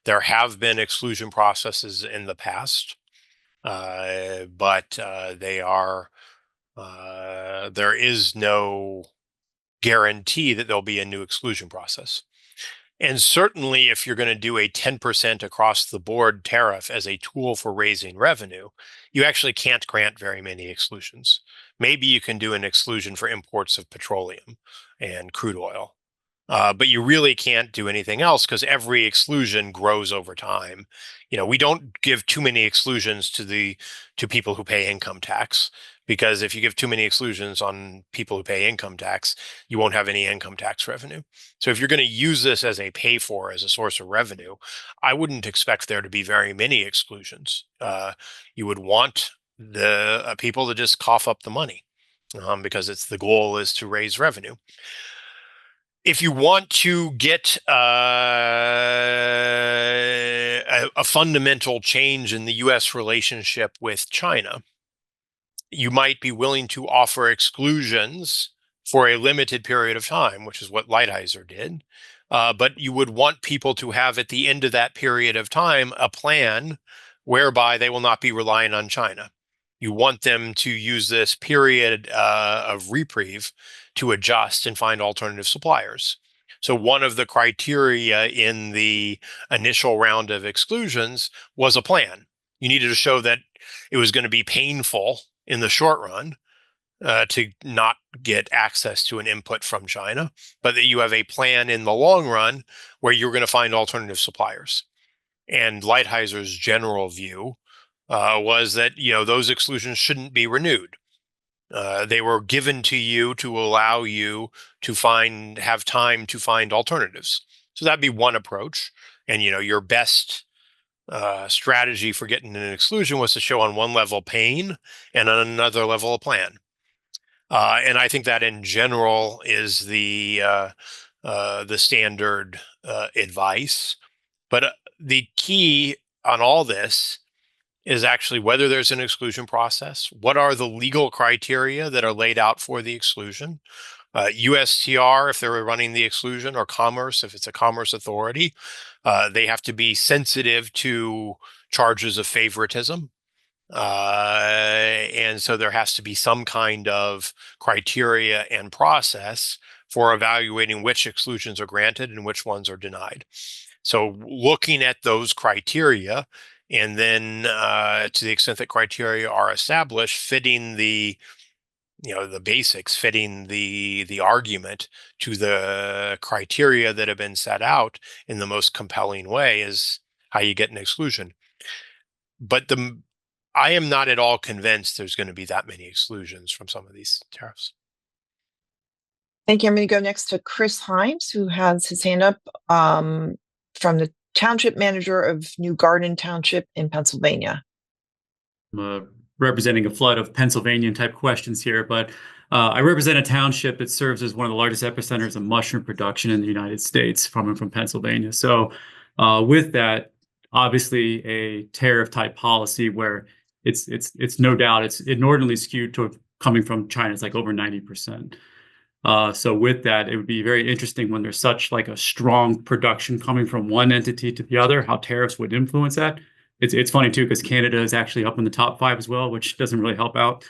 Speaker 2: There have been exclusion processes in the past, but there is no guarantee that there'll be a new exclusion process. And certainly, if you're going to do a 10% across the board tariff as a tool for raising revenue, you actually can't grant very many exclusions. Maybe you can do an exclusion for imports of petroleum and crude oil. But you really can't do anything else because every exclusion grows over time. We don't give too many exclusions to people who pay income tax, because if you give too many exclusions on people who pay income tax, you won't have any income tax revenue. So if you're going to use this as a pay for, as a source of revenue, I wouldn't expect there to be very many exclusions. You would want the people to just cough up the money, because the goal is to raise revenue. If you want to get a fundamental change in the U.S. relationship with China, you might be willing to offer exclusions for a limited period of time, which is what Lighthizer did. But you would want people to have, at the end of that period of time, a plan whereby they will not be reliant on China. You want them to use this period of reprieve to adjust and find alternative suppliers. So one of the criteria in the initial round of exclusions was a plan. You needed to show that it was going to be painful in the short run to not get access to an input from China, but that you have a plan in the long run where you're going to find alternative suppliers. And Lighthizer's general view was that those exclusions shouldn't be renewed. They were given to you to allow you to have time to find alternatives. So that'd be one approach. And your best strategy for getting an exclusion was to show on one level pain and on another level a plan. And I think that in general is the standard advice. But the key on all this is actually whether there's an exclusion process. What are the legal criteria that are laid out for the exclusion? USTR, if they're running the exclusion, or Commerce, if it's a commerce authority, they have to be sensitive to charges of favoritism. And so there has to be some kind of criteria and process for evaluating which exclusions are granted and which ones are denied. So looking at those criteria, and then to the extent that criteria are established, fitting the basics, fitting the argument to the criteria that have been set out in the most compelling way is how you get an exclusion. But I am not at all convinced there's going to be that many exclusions from some of these tariffs.
Speaker 1: Thank you. I'm going to go next to Chris Himes, who has his hand up from the Township Manager of New Garden Township in Pennsylvania.
Speaker 6: I'm representing a flood of Pennsylvania type questions here, but I represent a township that serves as one of the largest epicenters of mushroom production in the United States, from Pennsylvania. So with that, obviously a tariff type policy where it's no doubt it's inordinately skewed to coming from China. It's like over 90%. So with that, it would be very interesting when there's such like a strong production coming from one entity to the other, how tariffs would influence that. It's funny too, because Canada is actually up in the top 5 as well, which doesn't really help out.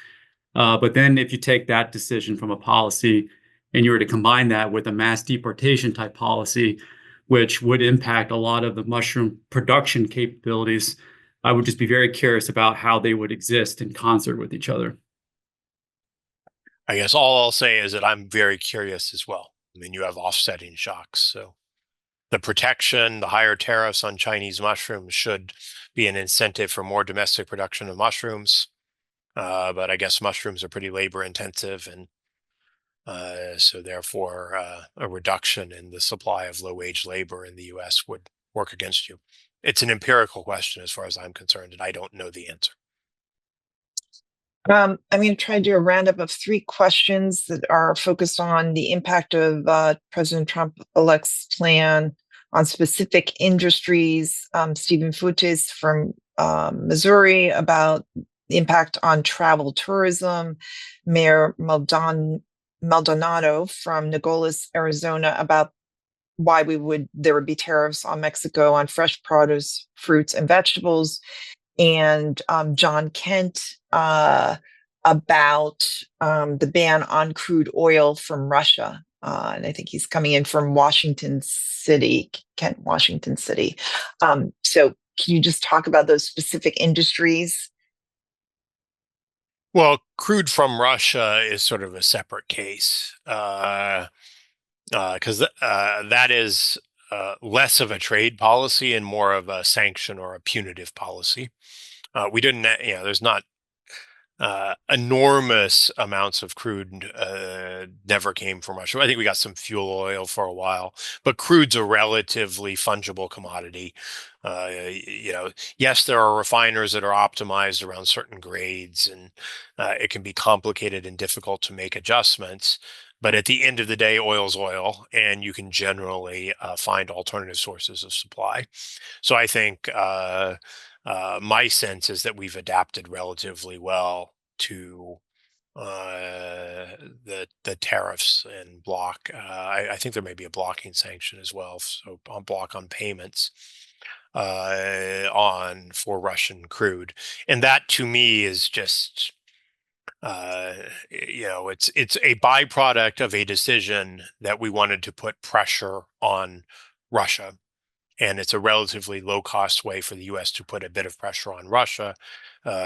Speaker 6: But then if you take that decision from a policy and you were to combine that with a mass deportation type policy, which would impact a lot of the mushroom production capabilities, I would just be very curious about how they would exist in concert with each other.
Speaker 2: I guess all I'll say is that I'm very curious as well. I mean, you have offsetting shocks. So the protection, the higher tariffs on Chinese mushrooms should be an incentive for more domestic production of mushrooms. But I guess mushrooms are pretty labor intensive, and so therefore a reduction in the supply of low wage labor in the US would work against you. It's an empirical question as far as I'm concerned, and I don't know the answer.
Speaker 1: I'm going to try to do a roundup of 3 questions that are focused on the impact of President Trump-elect's plan on specific industries. Stephen Futis from Missouri about the impact on travel tourism. Mayor Maldonado from Nogales, Arizona, about why there would be tariffs on Mexico on fresh produce, fruits, and vegetables. And John Kent about the ban on crude oil from Russia. And I think he's coming in from Washington City, Kent, Washington City. So can you just talk about those specific industries?
Speaker 2: Well, crude from Russia is sort of a separate case. because that is less of a trade policy and more of a sanction or a punitive policy. We didn't, there's not enormous amounts of crude never came from Russia. I think we got some fuel oil for a while, but crude's a relatively fungible commodity. Yes, there are refiners that are optimized around certain grades, and it can be complicated and difficult to make adjustments. But at the end of the day, oil's oil, and you can generally find alternative sources of supply. So I think my sense is that we've adapted relatively well to the tariffs and block. I think there may be a blocking sanction as well, so on block on payments on for Russian crude, and that to me is just it's a byproduct of a decision that we wanted to put pressure on Russia. And it's a relatively low-cost way for the U.S. to put a bit of pressure on Russia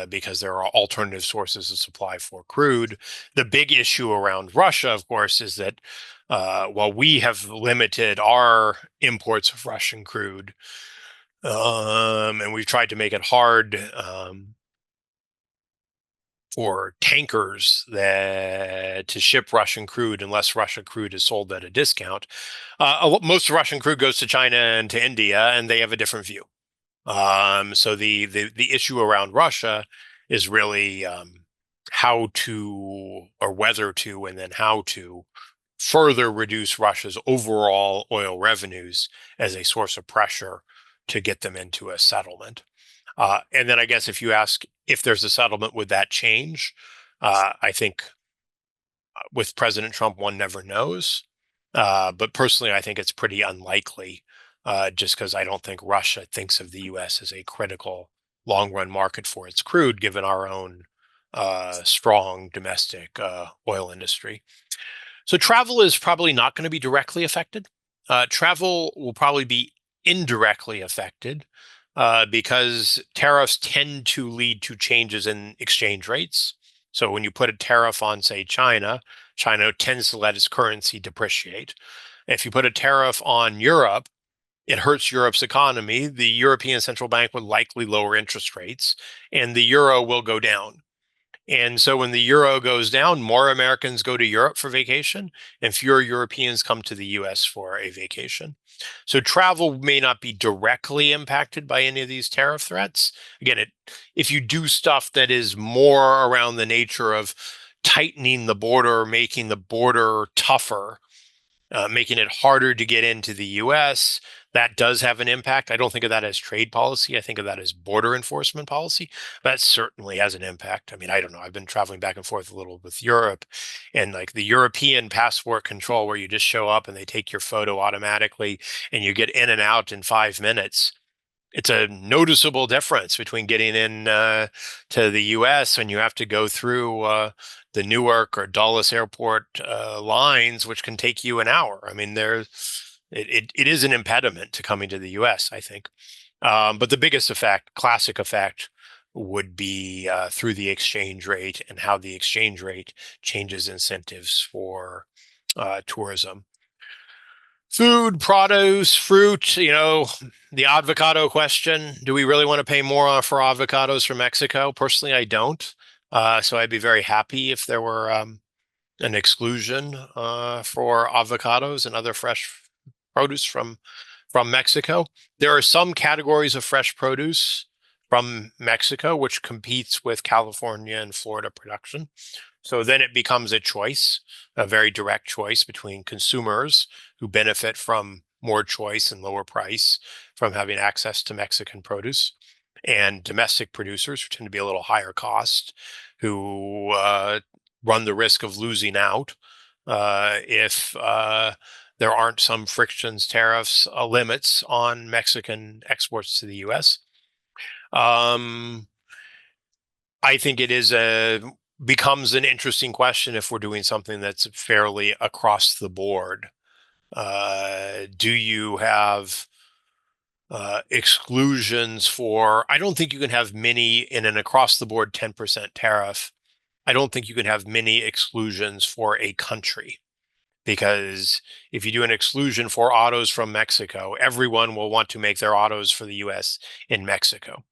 Speaker 2: because there are alternative sources of supply for crude. The big issue around Russia, of course, is that while we have limited our imports of Russian crude, and we've tried to make it hard for tankers to ship Russian crude unless Russian crude is sold at a discount. Most Russian crude goes to China and to India, and they have a different view. So the issue around Russia is really how to, or whether to, and then how to further reduce Russia's overall oil revenues as a source of pressure to get them into a settlement. And then I guess if you ask if there's a settlement, would that change? I think with President Trump, one never knows. But personally, I think it's pretty unlikely just because I don't think Russia thinks of the U.S. as a critical long-run market for its crude, given our own strong domestic oil industry. So travel is probably not going to be directly affected. Travel will probably be indirectly affected because tariffs tend to lead to changes in exchange rates. So when you put a tariff on, say, China tends to let its currency depreciate. If you put a tariff on Europe, it hurts Europe's economy. The European Central Bank would likely lower interest rates, and the euro will go down. And so when the euro goes down, more Americans go to Europe for vacation, and fewer Europeans come to the US for a vacation. So travel may not be directly impacted by any of these tariff threats. Again, if you do stuff that is more around the nature of tightening the border, making the border tougher, making it harder to get into the US, that does have an impact. I don't think of that as trade policy. I think of that as border enforcement policy. That certainly has an impact. I mean, I don't know. I've been traveling back and forth a little with Europe, and like the European passport control, where you just show up and they take your photo automatically and you get in and out in 5 minutes. It's a noticeable difference between getting in to the US when you have to go through the Newark or Dulles airport lines, which can take you an hour. I mean, it is an impediment to coming to the US, I think. But the biggest effect, classic effect, would be through the exchange rate and how the exchange rate changes incentives for tourism. Food, produce, fruit, the avocado question. Do we really want to pay more for avocados from Mexico? Personally, I don't. So I'd be very happy if there were an exclusion for avocados and other fresh produce from Mexico. There are some categories of fresh produce from Mexico which competes with California and Florida production. So then it becomes a choice, a very direct choice between consumers who benefit from more choice and lower price from having access to Mexican produce, and domestic producers who tend to be a little higher cost, who run the risk of losing out if there aren't some frictions, tariffs, limits on Mexican exports to the U.S. I think it becomes an interesting question if we're doing something that's fairly across the board. Do you have exclusions for? I don't think you can have many in an across the board 10% tariff. I don't think you can have many exclusions for a country, because if you do an exclusion for autos from Mexico, everyone will want to make their autos for the US in Mexico.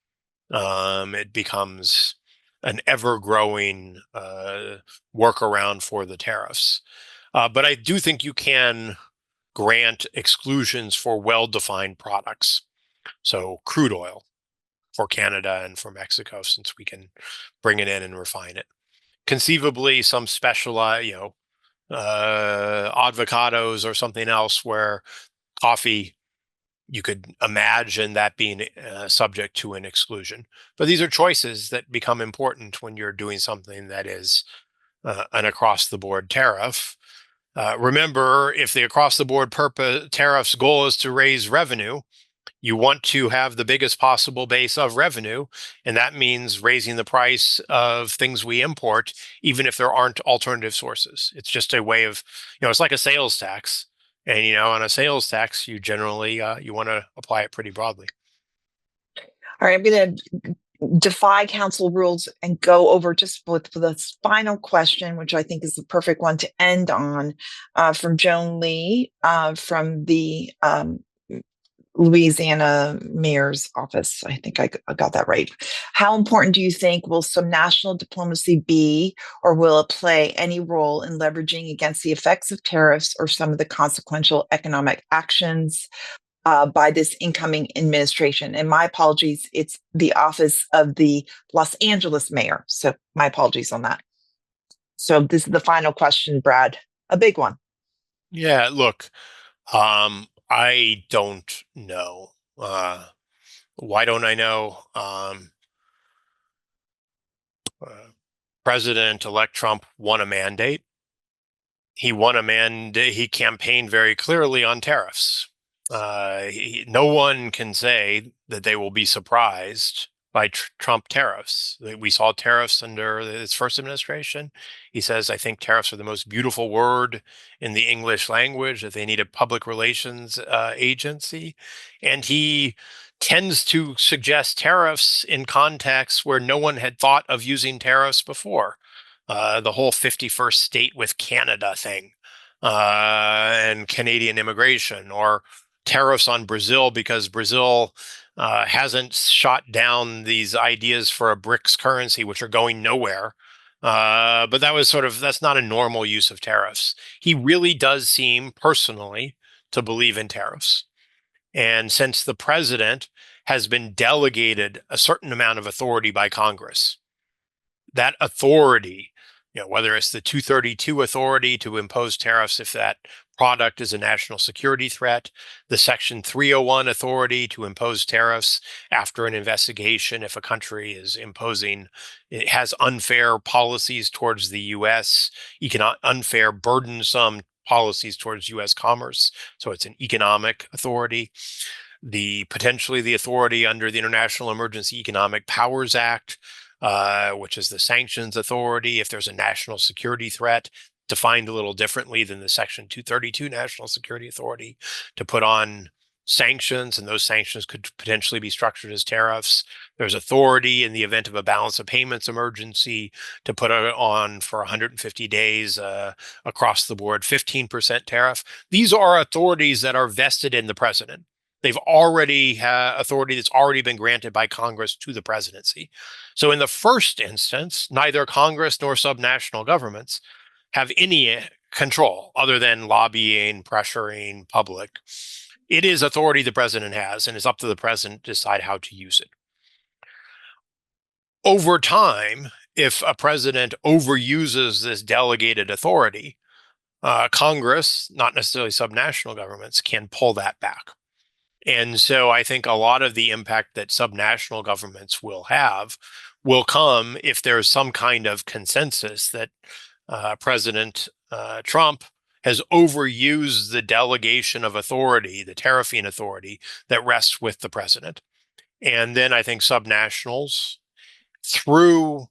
Speaker 2: It becomes an ever-growing workaround for the tariffs. But I do think you can grant exclusions for well-defined products. So crude oil for Canada and for Mexico, since we can bring it in and refine it. Conceivably, some specialized, avocados or something else where coffee, you could imagine that being subject to an exclusion. But these are choices that become important when you're doing something that is an across-the-board tariff. Remember, if the across-the-board tariff's goal is to raise revenue, you want to have the biggest possible base of revenue, and that means raising the price of things we import, even if there aren't alternative sources. It's just a way of, it's like a sales tax. And, on a sales tax, you generally, you want to apply it pretty broadly.
Speaker 1: All right, I'm going to defy council rules and go over just with the final question, which I think is the perfect one to end on, from Joan Lee, from the Louisiana Mayor's Office. I think I got that right. How important do you think will some national diplomacy be, or will it play any role in leveraging against the effects of tariffs or some of the consequential economic actions by this incoming administration? And my apologies, it's the office of the Los Angeles mayor. So my apologies on that. So this is the final question, Brad, a big one.
Speaker 2: Yeah, look, I don't know. Why don't I know? President-elect Trump won a mandate. He won a mandate. He campaigned very clearly on tariffs. No one can say that they will be surprised by Trump tariffs. We saw tariffs under his first administration. He says, I think tariffs are the most beautiful word in the English language, that they need a public relations agency. And he tends to suggest tariffs in contexts where no one had thought of using tariffs before. The whole 51st state with Canada thing, and Canadian immigration, or tariffs on Brazil because Brazil hasn't shot down these ideas for a BRICS currency, which are going nowhere. But that's not a normal use of tariffs. He really does seem personally to believe in tariffs. And since the president has been delegated a certain amount of authority by Congress, that authority, whether it's the 232 authority to impose tariffs if that product is a national security threat, the Section 301 authority to impose tariffs after an investigation if a country is it has unfair policies towards the U.S., unfair, burdensome policies towards U.S. commerce. So it's an economic authority. Potentially the authority under the International Emergency Economic Powers Act, which is the sanctions authority if there's a national security threat, defined a little differently than the Section 232 National Security Authority, to put on sanctions, and those sanctions could potentially be structured as tariffs. There's authority in the event of a balance of payments emergency to put it on for 150 days across the board 15% tariff. These are authorities that are vested in the president. They've already authority that's already been granted by Congress to the presidency. So in the first instance, neither Congress nor subnational governments have any control other than lobbying, pressuring public. It is authority the president has, and it's up to the president to decide how to use it. Over time, if a president overuses this delegated authority, Congress, not necessarily subnational governments, can pull that back. And so I think a lot of the impact that subnational governments will have will come if there's some kind of consensus that President Trump has overused the delegation of authority, the tariffing authority that rests with the president. And then I think subnationals, through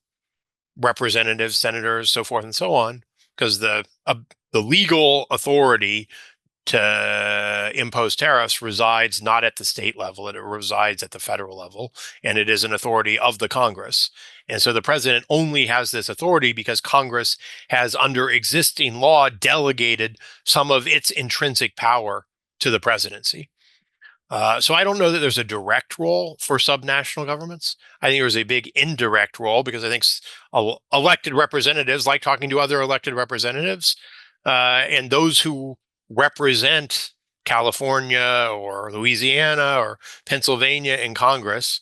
Speaker 2: representatives, senators, so forth and so on, because the legal authority to impose tariffs resides not at the state level, it resides at the federal level, and it is an authority of the Congress. And so the president only has this authority because Congress has, under existing law, delegated some of its intrinsic power to the presidency. So I don't know that there's a direct role for subnational governments. I think there's a big indirect role because I think elected representatives like talking to other elected representatives, and those who represent California or Louisiana or Pennsylvania in Congress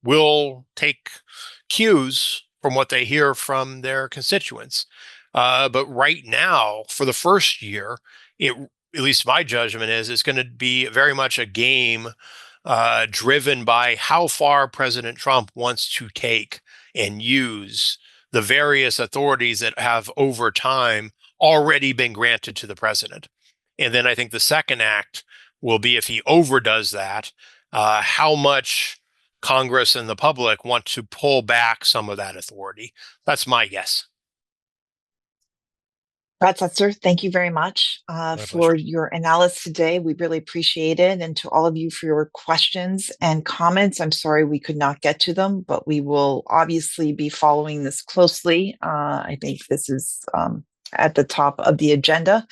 Speaker 2: will take cues from what they hear from their constituents. But right now, for the first year, at least my judgment is, it's going to be very much a game driven by how far President Trump wants to take and use the various authorities that have over time already been granted to the president. And then I think the second act will be, if he overdoes that, how much Congress and the public want to pull back some of that authority. That's my guess.
Speaker 1: Brad Setzer, thank you very much for
Speaker 2: pleasure.
Speaker 1: your analysis today. We really appreciate it. And to all of you for your questions and comments, I'm sorry we could not get to them, but we will obviously be following this closely. I think this is at the top of the agenda.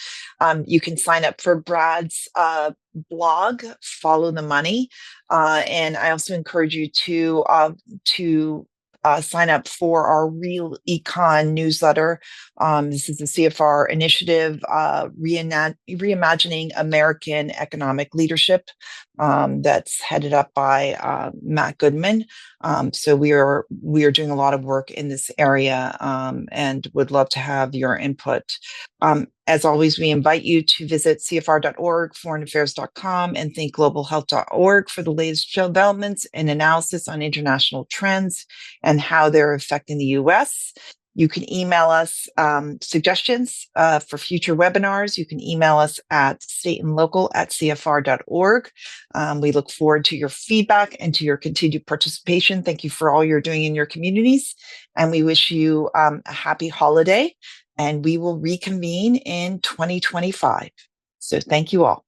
Speaker 1: You can sign up for Brad's blog, Follow the Money. And I also encourage you to sign up for our Real Econ newsletter. This is the CFR initiative, reimagining American economic leadership, that's headed up by Matt Goodman. So we are doing a lot of work in this area, and would love to have your input. As always, we invite you to visit CFR.org, foreignaffairs.com, and thinkglobalhealth.org for the latest developments and analysis on international trends and how they're affecting the U.S. You can email us suggestions for future webinars. You can email us at stateandlocal@cfr.org. We look forward to your feedback and to your continued participation. Thank you for all you're doing in your communities. And we wish you a happy holiday. And we will reconvene in 2025. So thank you all.